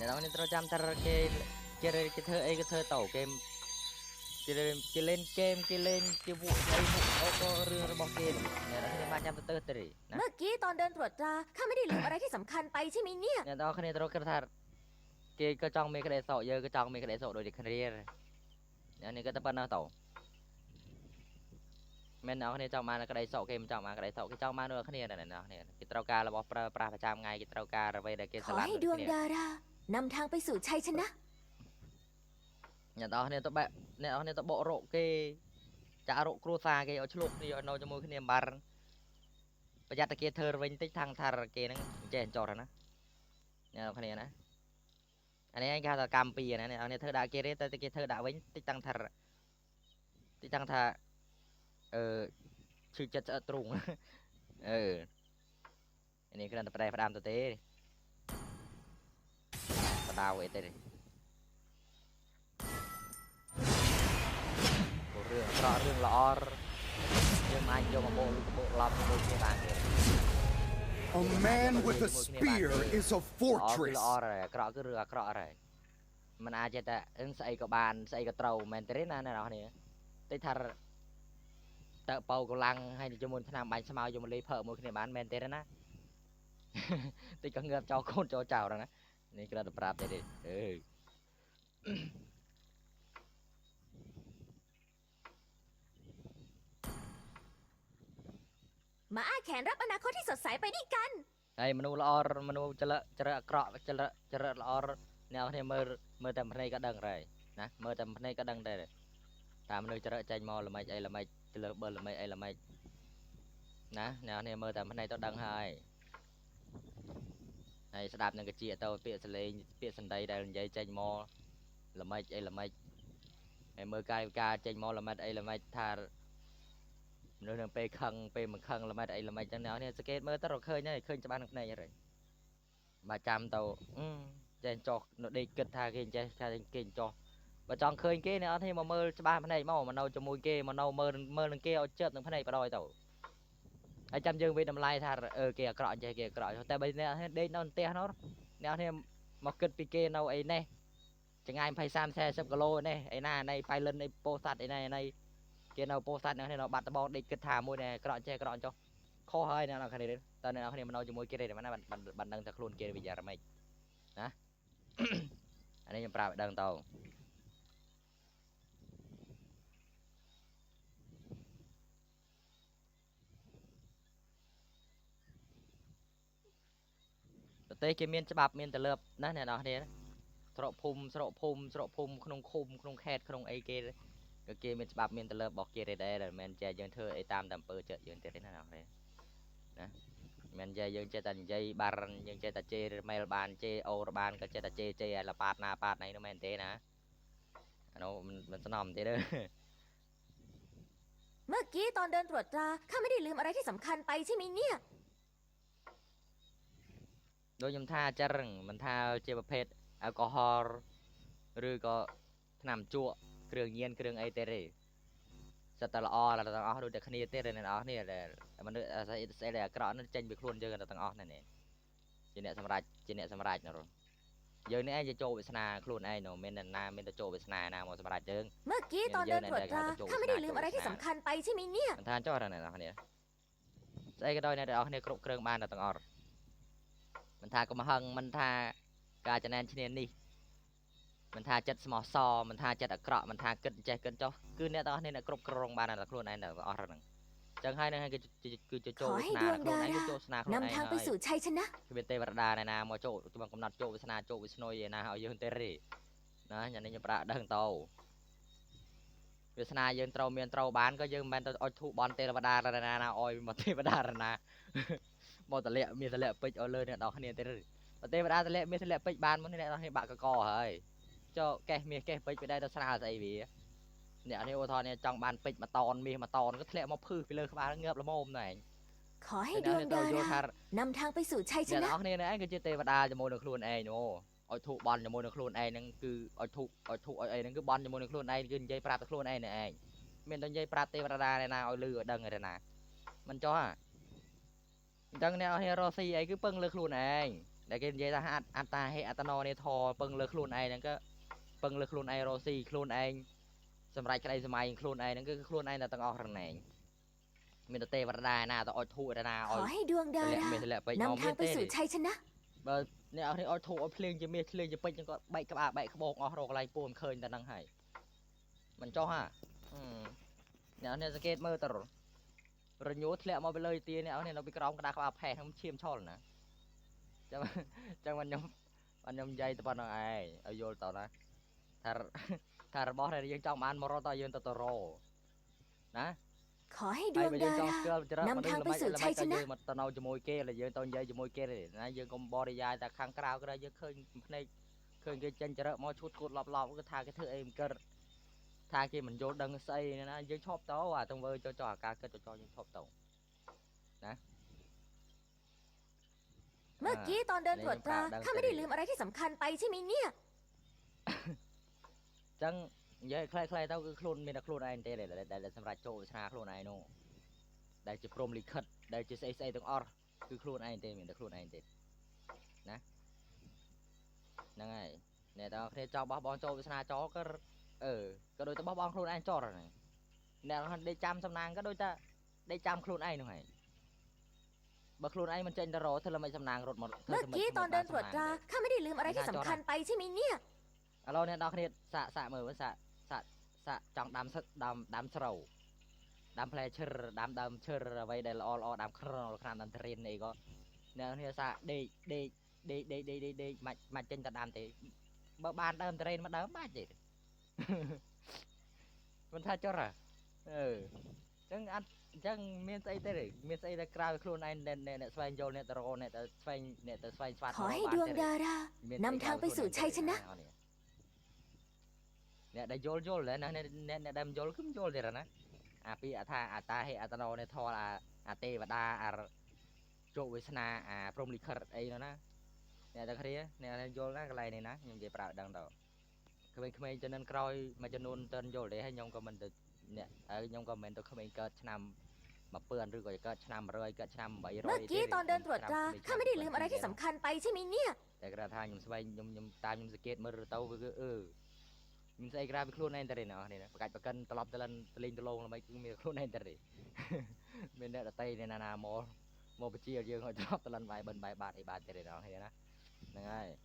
เราเนี่ยเราจำแต่เกเธอไอ้เกเธอเต่าเกมเล่นเกมเล่นเกมบุกไอ้บุกเอาก็เรื่องระบบเกมเนี่ยเราเนี่ยมาจำเตอร์ตรีนะ เมื่อกี้ตอนเดินตรวจตราข้าไม่ได้ลืมอะไรที่สำคัญไปใช่ไหมเนี่ย เนี่ยเราเนี่ยเรากระทาเกก็จ้องมีกระเดาะเยอะก็จ้องมีกระเดาะโดยเด็กคนเรียนเนี่ยนี่ก็ตะปันเอาเต่าแม่นเอาเนี่ยจ้องมากระเดาะเกมจ้องมากระเดาะก็จ้องมาด้วยคนเรียนนั่นเนาะเนี่ยกิจการระบบปราประจำไงกิจการระเบิดเกม ข ส อ ลัด ให้ดวงดารานำทางไปสู่ชัยชนะ เนี่ยเราเนี่ยตัวแบบเนี่ยเราเนี่ยตัวโบโรเกจะโรครูซาเกเอาชลุกนี่เอาจมูกขึ้นเนี่ยบาร์ประหยัดตะเกียเธอเว้นติดทางทารเกนั่งเจนจอดนะเนี่ยเราคนนี้นะอันนี้การตะกรรมปีนะเนี่ยเอาเนี่ยเธอด่าเกเรแต่ตะเกียเธอด่าเว้นติดทางทารติดทางทาชื่อจะตรุงอันนี้คือการประดามตัวเต้ประดาวเอเต้เรื่องเพราะเรื่องละอรเรื่องมันโยมโบลูกโบลำโบเกี่ยบางเก A man with a spear is a ละอคือ fortress. ละออะไรกระคือเรืออะไรมันอาจจะแต่ใส่กับบานใส่กับเตาแมนเทอร์นั่นน่ะเนี่ยแต่ถ้าเตะเป่ากำลังให้จมูกทนามใบสมาอยู่มันเลยเพิ่มมือขึ้นบ้านแมนเทอร์นะติก็เงือบจอโคนจอเจ้าแล้วนะนี่ก็ระปราบได้ดิมาอ้าแขนรับอนาคตที่สดใสไปด้วยกัน ไอ้มนุษย์ละอรมนุษย์จะละเกราะจะละอรแนวเนี่ยมือแต่พนัยก็ดังเลยนะมือแต่พนัยก็ดังได้เลยตามมนุษย์จะละใจมอละไม่ไอ้ละไม่จะละเบอร์ละไม่ไอ้ละไม่นะแนวเนี่ยมือแต่พนัยต้องดังให้ไอ้สดับนั่นก็เจี๊ยเตาเปียสเลเปียสันใดได้ใจใจมอละไม่ไอ้ละไม่ไอ้มือกายใจมอละไม่ไอ้ละไม่ทาเนื้อไปคังไปมันคังละไม่ไอ้ละไม่จังแนวเนี่ยสเก็ตมือตลอดเคยเนี่ยเคยจะบ้านข้างในอะไรมาจำเตาใจจอกnó đi kịch tha kia chơi kia cho và chọn khơi kia này thì mà mơ ba cái này mà nâu cho mùi kia mà nâu mơ kia ở chết những cái này vào đôi tàu ở trăm dương vì đầm lai tha kia cọ tại bây giờ đây nó te nó thêm một kịch pi kia nâu ấy này chẳng ai phải sam xe sắp lô này ấy này phải lên này po sạt ấy này kia nâu po sạt này nó bạt bò đi kịch thả mùi này cọ cho kho hơi này là cái này tao này nó cái này mà nâu cho mùi kia đây mà nó bạn đang thật luôn kia bây giờ là mày hả อันนี้ยังปราบดังเตาเตะเกมเมียนฉบับเมียนแต่เลิบนะเนี่ยเนาะเนี่ยสระพุ่มขนมคุมขนมแคดขนมไอเกก็เกมเมียนฉบับเมียนแต่เลิบบอกเกได้แต่เมียนใจยังเธอไอตามเปิดเจอยังเตะได้นั่นเนาะเนี่ยนะเมียนใจยังเจตันใจบารันยังเจตเจไม่บานเจโอระบานก็เจตเจละปาดนาปาดในนู่นเมียนเตะนะอันนู้มันสนอมเตะเด้อ เมื่อกี้ตอนเดินตรวจตราข้าไม่ได้ลืมอะไรที่สำคัญไปใช่ไหมเนี่ย โดยยมท่าจะรึงมันท่าเจประเภทแอลกอฮอล์หรือก็นำจั่วเครื่องเย็นเครื่องไอเตอร์สตาร์ออเราต้องเอาดูแต่คณีเตอร์เนี่ยเอาเนี่ยแหละมันใส่แหละกระนั้นเจนไปคลุนเยอะกันเราต้องเอานั่นเองจีเนสมรัยนะรู้เยอะนี่ไอ้จะโจวิสนาคลุนไอ้หนูเมนนาเมนโจวิสนานาโมสมรัยเจิง เมื่อกี้ตอนเดินตรวจตราข้าไม่ได้ลืมอะไรที่สำคัญไปใช่ไหมเนี่ย มันท่าจ้ออะไรเนี่ยเนี่ยใส่ก็ได้เนี่ยเอาเนี่ยกรุบเครื่องบ้านเราต้องเอามันท่าก็มาหังมันท่ากาจะแนนชเนียนนี่มันท่าจัดสมอซอมันท่าจัดอักเกาะมันท่าเกิดใจเกิดจ้อคือเนี่ยตอนนี้เนี่ยกรุบกรงบ้านเราคลุนไอ้เนี่ยต้องเอาหนึ่งจังให้เนี่ยคือจะโจ ขอ วิ ให้ สนา ดวง คลุน ดา ไอ้ รา โจวิสนาคลุนไอ้ นำทางไปสู่ชัยชนะ คือเป็นเตวดาในนาโมโจตัวมันกำนัดโจวิสนาโจวิสโนยนาเอาเยอะเตรีนะอย่างนี้จะประดังโตวิสนาเยอะโตเมียนโตบ้านก็เยอะมันตัวอ้อยทุบอลเตวดาในนาอ้อยมาเทวดาในนาบอลตะเละมีตะเละปิดเอาเลยเนี่ยดอกคะแนนเตรีเทวดาตะเละมีตะเละปิดบ้านมันนี่แหละต้องให้บะกะกอเฮ้ยเจ้าแกมีแกปิดไปได้ตัวสนาใส่บีเนี่ยนี่โอทอนเนี่ยจังบ้านปิดมาตอนมีมาตอนก็ทะเลมาพื้นไปเลยเข้ามาเงือบละโมมหน่อย ขอให้ดวงดารานำทางไปสู่ชัยช เนี่ย นะ น้องนี่นะก็จะเตวดาจะโมนครูนเองโน่อ้อยถูกบอลจะโมนครูนเองนั่นคืออ้อยถูกอ้อยนั่นคือบอลจะโมนครูนเองคือใจปราบครูนเองเนี่ยเองเมียนต้องใจปราบเตวดาในนาอ้อยลือดังเลยนะมันจ้าดังเนี่ยเฮโรซีไอ้คือเปิ้งเลือครูนเอง để cái dây ta ăn ta hay ăn ta no này thò bưng lơ khuôn ai nó có bưng lơ khuôn ai rosi khuôn aiสมัยใครสมัยครูนไอ้นั่นก็ครูนไอ้น่ะต้องออกแรงมีแต่เตะวรดาน่ะต้องออยทูดานา ขอให้ดวงดารา นำทางไปสู่ชัยชนะ เนี่ยเอาที่ออยทูออยเพลงจะมีเพลงจะเป็นยังก็ใบกระบะใบกระบอกออกโรกอะไรปูมเคยแต่นังไห้มันจ้อฮะเนี่ยเนี่ยสเก็ตเมอร์ตลอดระยุทธ์เลยมาไปเลยตีเนี่ยเอาเนี่ยเราไปกรองกระดาษกระบะแผ่ทั้งเชี่ยมช่อนะจังมันยำใหญ่ตะปอนไอ้เอาโยนต่อนะถ้าระบอบอะไรยังจ้องมันมารอต่อยืนต่อโรนะ ขอให้ดวงดารานำทางไปสู่ชัยชนะ มันตอนเอาจมูกเกเลยยืนตอนยืนจมูกเกเลยนะยืนกบอดียาแต่ข้างกราวก็ได้ยืนเคยเจนจะเริ่มมาชุดกดหลอบก็ทาcái thứ emก็ทาcái mình vô đằng xâyนะยืนชอบโตอ่ะตรงเวอร์จ่อการก็จ่อยืนชอบโตนะ เมื่อกี้ตอนเดินตรวจตราข้าไม่ได้ลืมอะไรที่สำคัญไปใช่ไหมเนี่ย จังยัยใครๆเต้าคือครูนมีแต่ครูนไอ้เต้เลยแต่สำหรับโจชนะครูนไอ้โน่ได้จะพรมลิขิตได้จะใส่ตรงออร์คือครูนไอ้เต้มีแต่ครูนไอ้เต้นะนั่งไงเนี่ยตอนที่เจ้าบอลโจชนะโจก็ก็โดยแต่บอลครูนไอ้โจอะไรเนี่ยได้จำสำนางก็โดยแต่ได้จำครูนไอ้หน่อยบักครูนไอ้มันเจนจะรอเธอละไม่สำนางรถหมด เมื่อกี้ตอนเดินตรวจตราข้าไม่ได้ลืมอะไรที่สำคัญไปใช่ไหมเนี่ย เราเนี่ยดอกเนี่ยสะมือว่าสะจังดำเสาดำเพลเชอร์ดำเชอร์ไว้ได้ออดำครอขนาดนั้นเทรนนี่ก็เนี่ยสะเดมาเจนจะดำแต่บ้านเดิมเทรนมาเดิมบ้านจีมันท่าจ้าระจังเมียนไซเตอร์เมียนไซเตอร์กราวครูนไอเนี่ยสไฟโยเนี่ยตะโรเนี่ยแต่สไฟสวัสดิ์ ขอให้ดวงดารานำทางไปสู่ชัยชนะ เนี่ยได้โยลเลยนะเนี่ยได้โยลขึ้นโยลเลยนะปีอาตาให้อาตโนเนี่ยทอเตวดาโจวิสนาพรหมลิขิตไอ้นะเนี่ยตะเครียเนี่ยโยลนั่นอะไรเนี่ยนะยังจะปราบดังต่อคือเป็นขมิ้นจะนั่นกรอยมาจะนูนเตินโยลเลยให้ยงก็มันเนี่ยยงก็มันตัวขมิ้นเกิดชนำมาเปื้อนหรือก็จะเกิดชนำเลยเกิดชนำใบรอย เมื่อกี้ตอนเดินตรวจตราข้าไม่ได้ลืมอะไรที่สำคัญไปใช่ไหมเนี่ย แต่กระทางยมสบายยมตามยมสเก็ตมือเต้าก็mình sẽ ra với khuôn này tới nào này phải cài cần tập lên lên từ lâu là mấy cái khuôn này tới mình đây là tây này là mò bị chia dương hồi tập lên vài bên bài bạt tới nào thếนะngay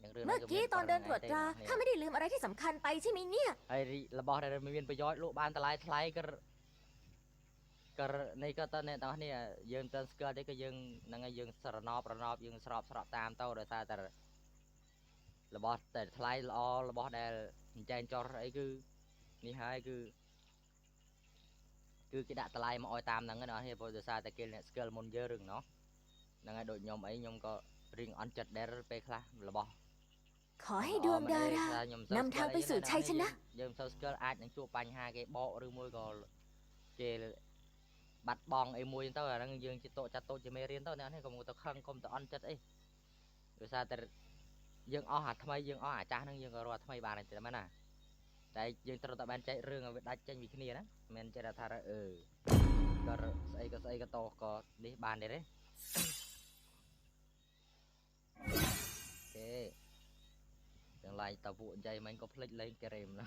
เมื่อกี้ตอนเดินตรวจตราข้าไม่ได้ลืมอะไรที่สำคัญไปใช่ไหมเนี่ย ไอ้ระบอบอะไรไม่เวียนไปย้อยลูกบ้านตะไลทลายก็ในก็ตอนนี้ตอนนี้ยังตอนสเกลได้ก็ยังนั่งยังสระนอบยังสอบตามเต้าโดยแต่ระบอบแต่ทลายระบอบได้ใจจอไอ้คือนี่ฮะคือcái đạn tải mà oi tam năng cái đó thì bây giờ sao tại kia là scale môn dơ rừng nó năng cái đội nhóm ấy nhóm có riêng ăn chật để pe khla là bỏ ขอให้ดวงดารานำทางไปสู่ชัยชนะ giờ sao scale ai những chua bánh hai cái bộ rừng môi còn chê bạch bong ấy môi tao là đang dương chỉ tội chặt tội chỉ mê riêng tao nữa hay còn một tao khăng không tao ăn chật ấy rồi sao tại dương o hạt thay dương o hạt cha năng dương rồi thay bà này thì làm nào tại dương tao tao ban chạy rừng ở đại tranh vì cái này đó men chạy ra thà ra có xây cái to có đi bàn đấy ok tương lai tao vụ dây mình có play lên cái rèm nó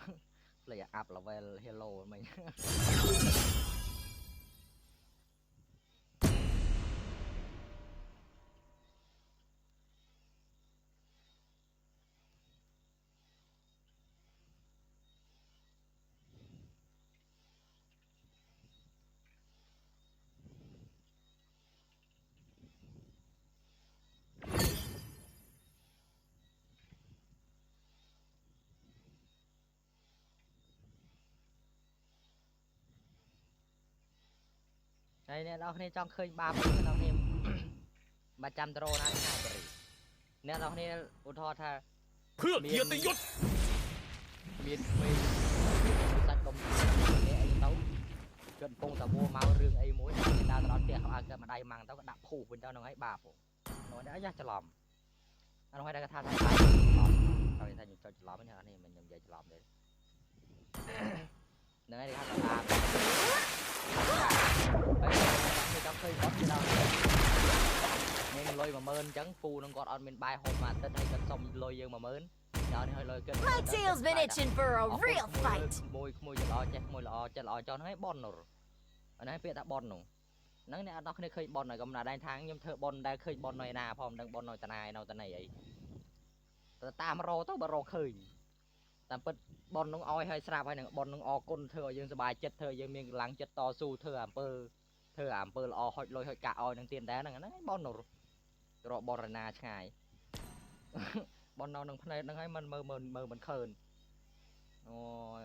play app là về hello mình ไอ้เนี่ยเราเนี่ยจ้องเคยบาปเราเนี่ยมาจำตโรนะที่น่าจะรีเนี่ยเราเนี่ยอุทธรถ้า เพื่อเกียรติยศ มีสัตว์กลมเนี่ยไอ้เต้าเกิดปงตะโบมาเรื่องไอ้มวยในดาวตลอดเตี้ยเขาอาจจะมาได้มังเต้าก็ดับผูกเป็นเจ้าหน้าไอ้บาปน้อยได้ยากจะหลอมน้อยได้กระทำทางซ้ายหลอมเขาจะทำอยู่จะหลอมไม่ใช่อันนี้มันยังใหญ่จะหลอมเลยน้อยได้ครับบาปเฮ้ยไม่ต้องเคยบอสที่เราเนี่ยล lôi mà mơn chẳng phu nó còn on bên bài hôm mà tên hay cần xong lôi dương mà mơn đó thì hơi lôi cân My tail's been itching for a real fight. môi cho lo chắc môi lo cho nó hết bon rồi anh ấy biết đã bon rồi nó này nó khơi bon này còn là đang tháng nhưng thợ bon đang khơi bon này nào phong đang bon này tận này ấy ta mà rô tao mà rô khơiตามเปิดบอลน้องออยให้สลับให้หนึ่งบอลน้องออก้นเธอยังสบายเจ็ดเธอยังมีหลังเจ็ดต่อสู้เธออ่ำเปอร์อหอยลอยหอยกะออยนังเตียนแดนนั่นนั่นบอลหนูรอบอลนาช่างบอลน้องนังพนัยนังให้มันมันเคินโอ้ย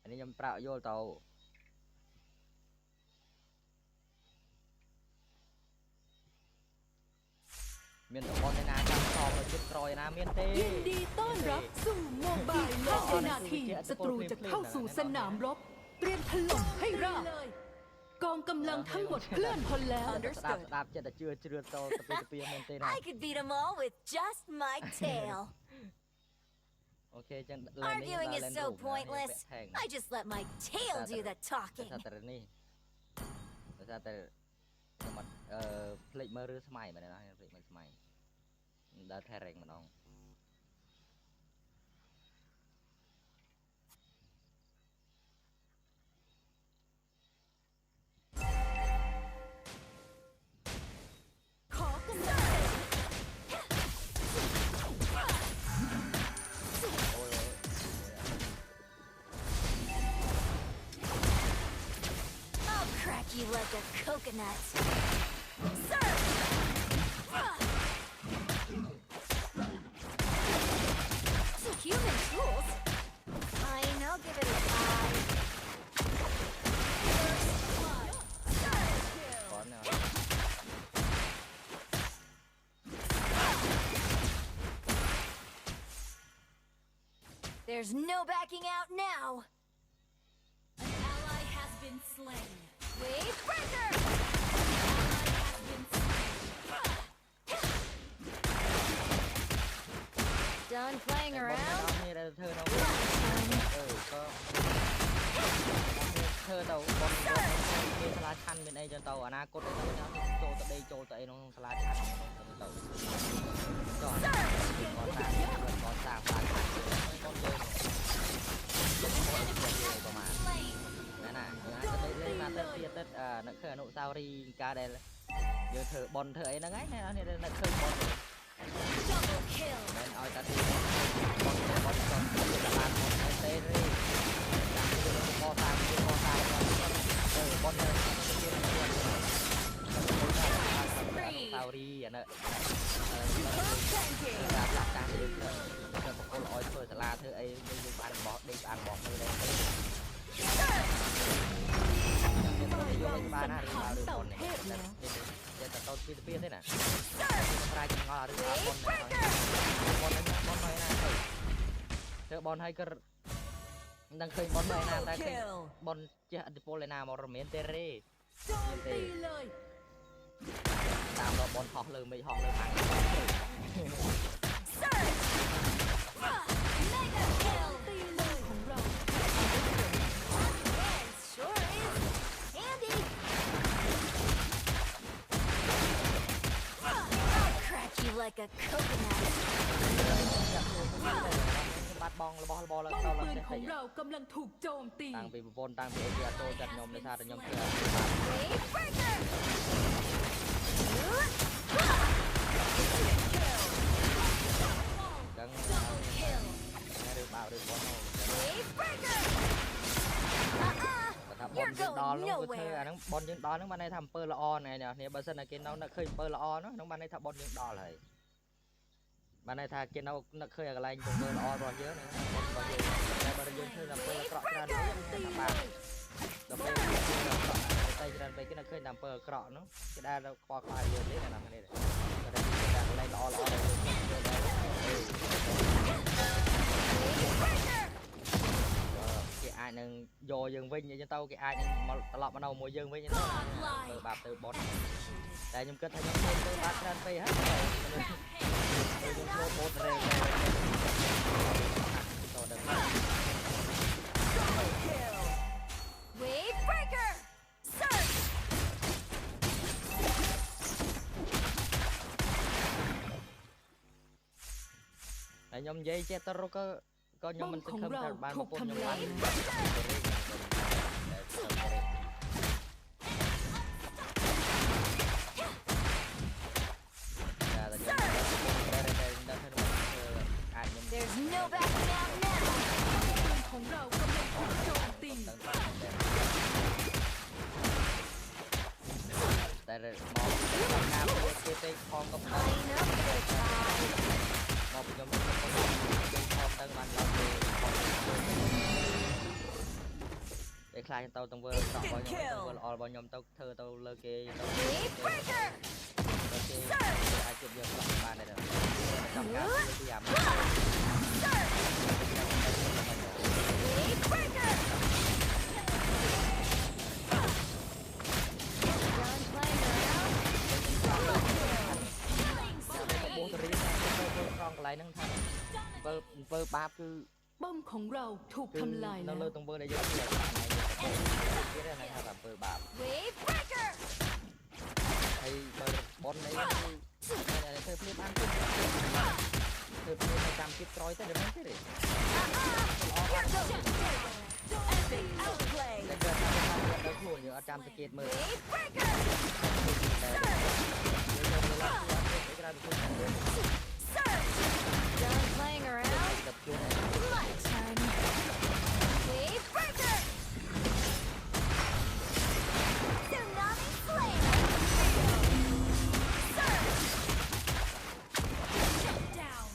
อันนี้ยังเปล่าโยนเตาเมียนบอลในนาจับต่อมาจุดรอยนาเมียนเต้ ยินดีต้อนรับสู่โมบาย5 นาทีศัตรูจะเข้าสู่สนามรบเตรียมถล่มให้ราบกองกำลังทั้งหมดเคลื่อนพลแล้ว ดาบจะเจือโตตะเปียเมียนเต้นะ I could beat them all with just my tail. โอเคจัง Arguing is so pointless. I just let my tail do the แต่ talking. แต่นี่แต่มันผลิตมาเรือสมัยมาเนี่ยนะผลิตมาสมัยได้แท้แรงมันน้องขอกำลัง โอ้ย I'll crack you like a coconut. Sir! Human tools? Fine, I'll give it a try. First blood. Sir! ก้อนเนี่ย There's no backing out now. An ally has been slain. Wave breaker! Done playing บอล around? นี่เราเธอเราก็เธอเราบอลมีสลาชันเป็นไอจนเตาอนาคตเราจะโจตะเดโจตะเอน้องสลาชันเตาจอดก่อนสร้างสลาชันต้นเดิมประมาณนั่นน่ะจะได้เล่นมาเต้นเตียเต้นนักเคยอนุสาวรีย์กาเดลเดี๋ยวเธอบอลเธอไอ้นั่งไงเนี่ยนักเคยบอล Double kill! เป็นเอาตัดบอลก่อนตลาดบอลเตะเลยจากคอตายบอลเนี่ยซารีอ่ะเนอะจากการเดินเธอประกอบออยเธอสลาเธอไอ้ดูอันบอกเด็กอันบอกเธอเลยโยนบ้านหน้าหรือบอลเนี่ยจะต้นปีนได้น่ะรายจังหวะหรือบอลน้อยนะเธอบอลให้ก็ดังเคยบอลน้อยนะแต่เคยบอลจะดิโปเลยนะมอร์เมนเตเร่ โจมตีเลย ตามเราบอลหอกเลยไม่หอกเลยพัง Surge! Mega kill! ตีเลยของเรา Hands sure is handy! I'll crack you like a coconut. บัดบองบอล ป้อม แล้วเรา ปืน จะ ของเรากำลังถูกโจมตี ตั้งปีบอลตั้งปีเอเชียโตจัดยมในชาติยมเชื่อ Wave breaker! จัง Double kill! หรือเปล่าหรือบอล Wave breaker! แต่ถ้าบอลยืนดอนแล้วก็เธอน้องบอลยืนดอนน้องมันได้ทำเปอร์ละออนไงเนี่ยบัสนาเกนน้องเคยเปอร์ละออนน้องมันได้ทำบอลยืนดอนเลยมันได้ทาเกนน้องเคยอะไรจนเปอร์ละออนรอเยอะนะบอลยืนแต่บอลยืนคือทำเปอร์เกราะกันน้องยังทำบ้างเราไปไปจะไปก็เคยทำเปอร์เกราะเนาะจะได้เราคว้าคว้าเยอะเลยนะมันนี่เลยจะได้อะไรละออนละออนcái ai nâng do dương vinh như cho tao cái ai nâng mà lọt bắt đầu mùa dương vinh như tao bạp từ bọt tại nhưng kết hay nhóm thêm tôi bắt ra phi hết rồi chúng tôi bột rề Wave breaker! Surge! ហើយខ្ញុំនិយាយចេះទៅរកក៏ខ្ញុំមិនសង្ឃឹមថាបានមកពុំខ្ញុំបានអាចខ្ញុំ There's no backing out now. ของเรากำลังถูกโจมตี แต่មកតាមគេទេខំកំ I know they're tired. មកខ្ញុំខំទៅបានឡើងទៅតែខ្លាចទៅទៅធ្វើតបរបស់ខ្ញុំទៅល្អរបស់ខ្ញុំទៅធ្វើទៅលើគេទៅ Wave breaker. គេអាចជិះយកខ្លះបានដែរចាំការទីអា Wave breaker. Done playing around. Double kill. Killing បោះ spree. ទៅរៀនទៅត្រង់កន្លែងហ្នឹងថាធ្វើបាបគឺ ป้อมของเราถูกทำลาย នៅ แล้ว លើទង្វើដែលយើងធ្វើទៀតហ្នឹងថាធ្វើបាប Wave breaker. ហើយបើប៉ុននេះគឺធ្វើភ្លាមបានធ្វើភ្លាមតាមគៀបក្រោយទៅដល់ហ្នឹងទេ Here goes. Epic outplay. តែគាត់ថាទៅខ្លួនយើងអត់ចាំសង្កេតមើល Wave breaker. យើងទៅលើខ្លួនយើងក្រៅពីខ្លួន Surge. Done playing around. ទៅខ្លួន My turn. Wave breaker. Tsunami flame. Surge. Shut down.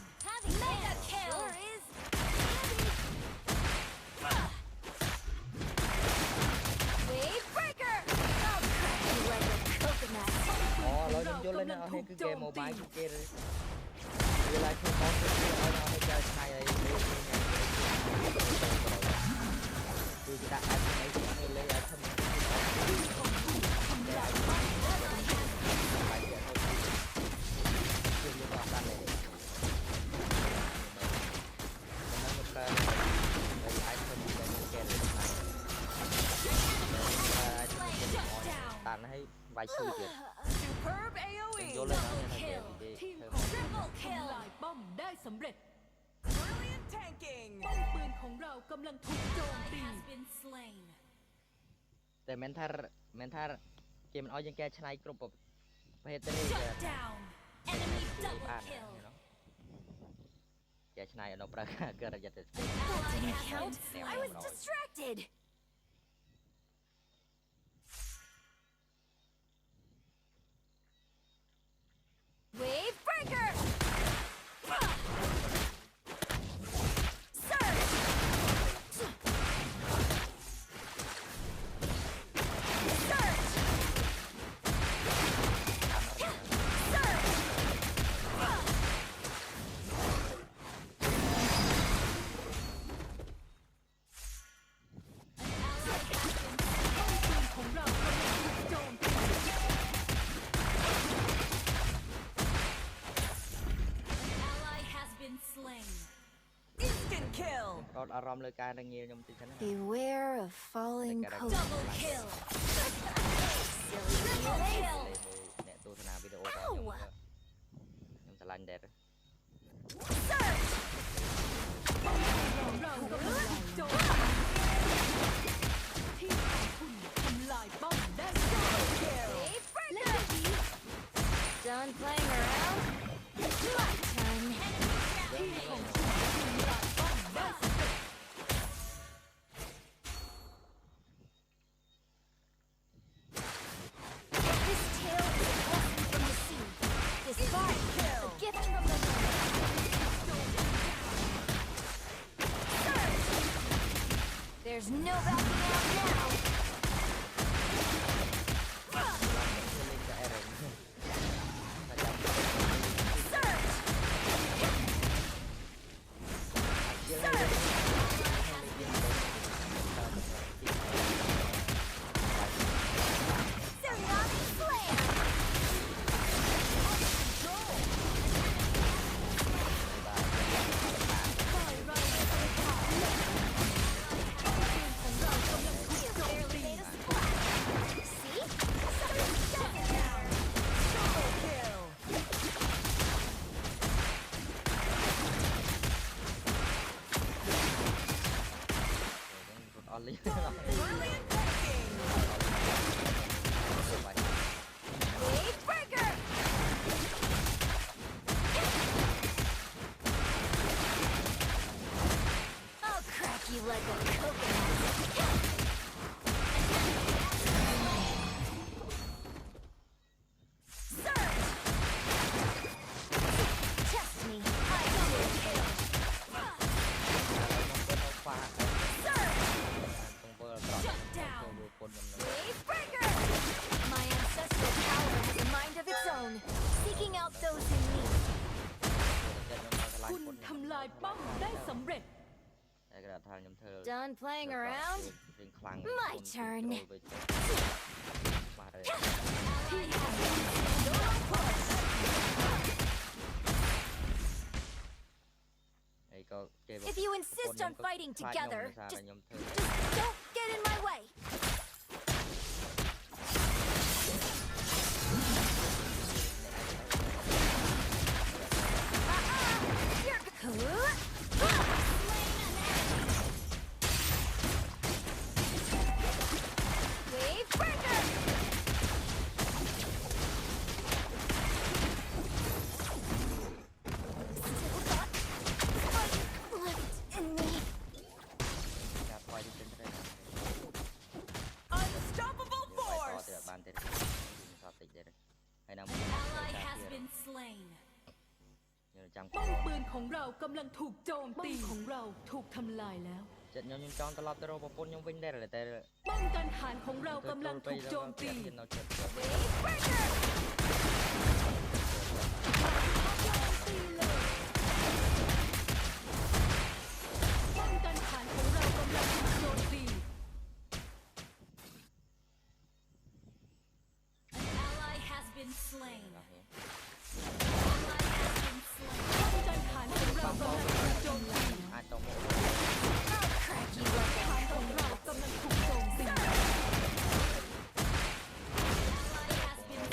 Mega kill. Sure is Wave breaker. I'll crack you like a coconut. អូឡើយខ្ញុំយល់ហើយណាអស់នេះគឺគេ mobile គឺគេវាឡាយធ្វើមកគឺឲ្យអស់ចៅឆ្នៃអីគឺគេដាក់ app នេះទៅលើ app ហ្នឹងតែអាចបាយយកទៅគឺយកអត់បានទេខ្ញុំប្រើ item ដែលគេលេងតានឲ្យវាយឈឺទៀត Superb AoE. យល់ហើយណា Double ថាគេ kill. និយាយ ทีม ធ្វើ ของเรา Triple ทำ kill. ลายป้อมได้สำเร็จ Brilliant tanking! ป้อมปืนของเรากำลังถูกโจมตี Has been slain. តែមិនថាគេមិនអោយយើងកែឆ្នៃគ្រប់ប្រភេទទេ Shut down. Enemy គេ double បាន kill. កែឆ្នៃឲ្យនៅប្រើការរយៈទៅ Didn't count. I was distracted. Wave breaker. Surge. Surge. Instant kill! ផ្ដោតអារម្មណ៍លើការរងាខ្ញុំតិចហ្នឹង Beware of falling Double kill. Triple kill. អ្នកទស្សនាវីដេអូរបស់ខ្ញុំឆ្លាញ់ដែរ Surge. ของเรากำลังถูกโจมตีทีมของคุณทำลายป้อมได้สำเร็จ Wave breaker. Done playing around. My turn. ทีมของคุณทำลายป้อมได้สำเร็จ This tale is a blessing from the sea. This bark, a gift from the moon. Surge. There's no backing out now. Surge. Tsunami flame. ายป้อมได้สำเร็จ តែគេថាខ្ញុំធ្វើ Done playing ធ្វើ around? រៀងខ្លាំង My turn. បាទហើយ ហើយក៏គេ If you insist on fighting ខ្លាចខ្ញុំ together, ដោយសារតែ just ខ្ញុំធ្វើ don't get in my way. Wave breaker! Still got fight left in me. ការខ្វាយទីទៅទៅ Unstoppable ទៅ force. ទៀតបានទៀតសតតិចទៀតហើយណាមួយ Ally has been slain. ខ្ញុំចាំ ป้อมปืนของเรากำลังถูกโจมตีป้อมของเราถูกทำลายแล้ว ចិត្តខ្ញុំចង់ត្រឡប់ទៅរកប្រពន្ធខ្ញុំវិញដែរតែ ป้องกันฐานของเรากำลังถูกโจมตี នៅចិត្ត Wave breaker! ตีเลยป้องกันฐานของเรากำลังถูกโจมตี Ally has been slain. ណាស់នេះ Ally has been slain. ป้องกันฐานของเรากำลังถูกโจมตี អាចតមក I'll crack you like a ฐานของเรากำลังถูกโจมตี Ally has been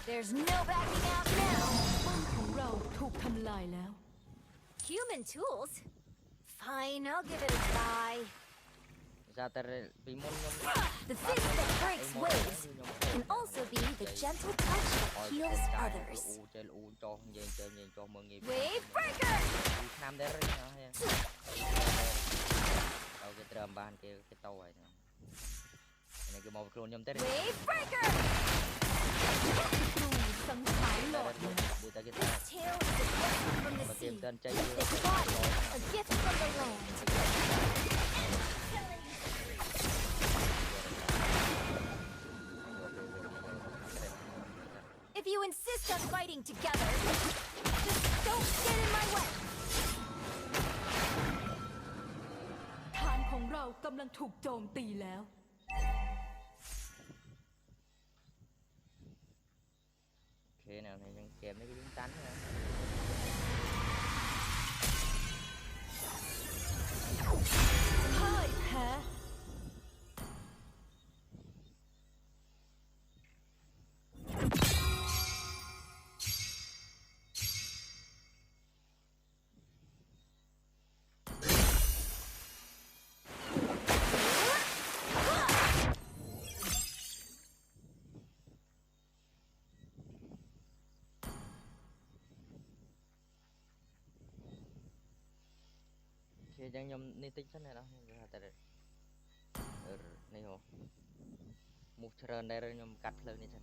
There's no backing out now. ป้อมของเราถูกทำลายแล้ว Human tools? Fine, I'll give it a try. សារតែពីមុនខ្ញុំ The fist that breaks waves can also be the gentle touch that heals others. ចេះលូចោះនិយាយចោះមើងងាយ Wave breaker! ឆ្នាំដែរហ្នឹងហើយដល់គេត្រូវបានគេតោហើយហ្នឹងនេះគេមកខ្លួនខ្ញុំទេ Wave breaker! ครูสังหารหลอดแล้ว ដូចតែគេ This tale is a blessing from the មកទៀម sea. តើចេញ This body, a gift from the land. If you insist on fighting together, just don't get in my way. ฐานของเรากำลังถูกโจมตีแล้ว โอเคណាស់ហ្នឹងเกมនេះវាតាន់ណា พ่ายแพ้ អូខេអញ្ចឹងខ្ញុំនេះតិចសិនណាដល់ខ្ញុំថាតែនេះហ៎ move ច្រើនដែរខ្ញុំកាត់ផ្លូវនេះសិន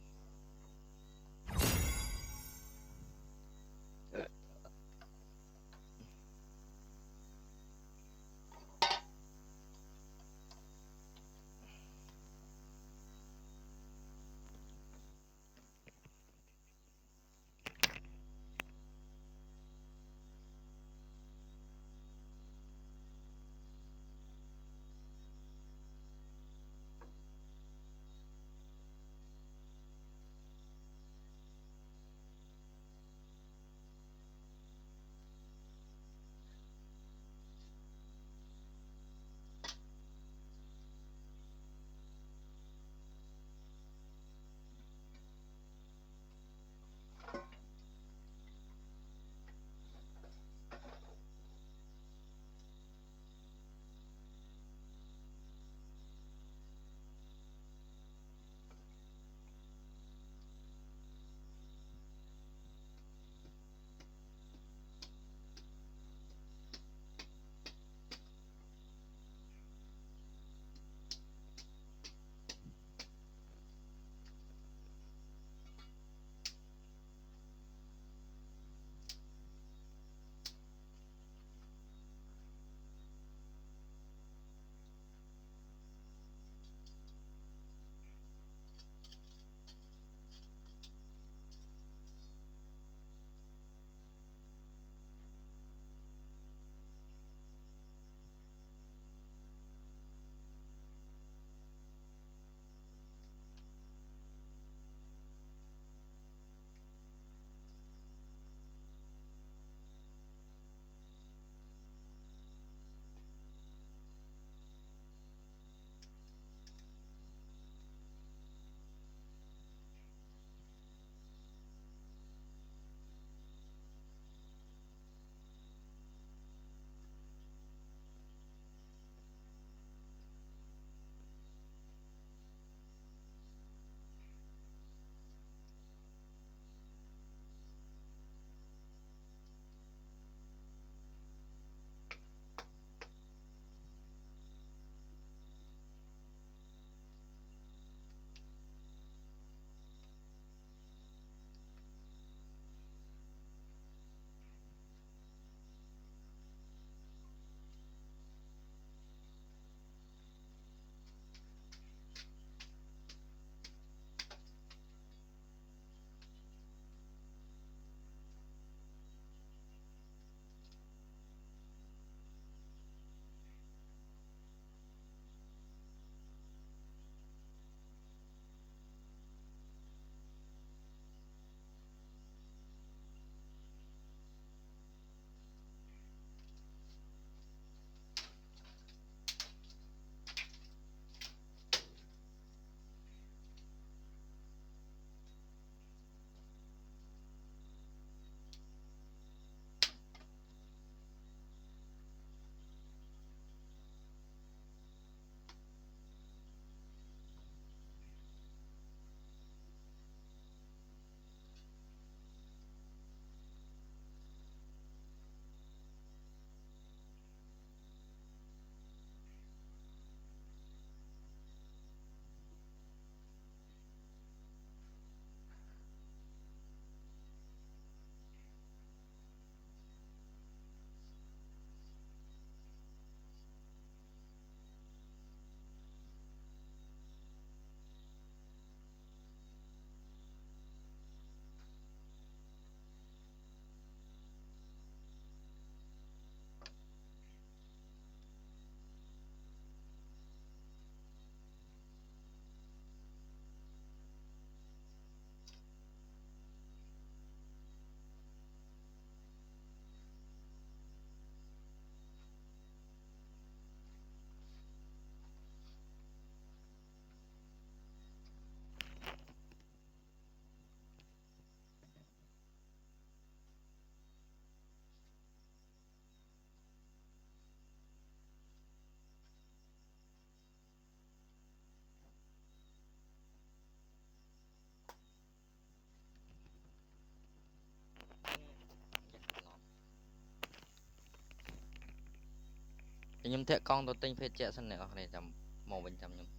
ខ្ញុំធាក់កង់ទៅទិញភេទជាក់សិនអ្នកនរគ្នាចាំមកវិញចាំខ្ញុំ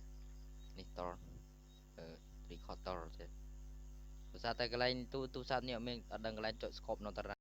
នេះតrecorder ទេភាសាតែកន្លែងទូរស័ព្ទនេះអត់មានអត់ដឹងកន្លែងចុច scope នៅតារា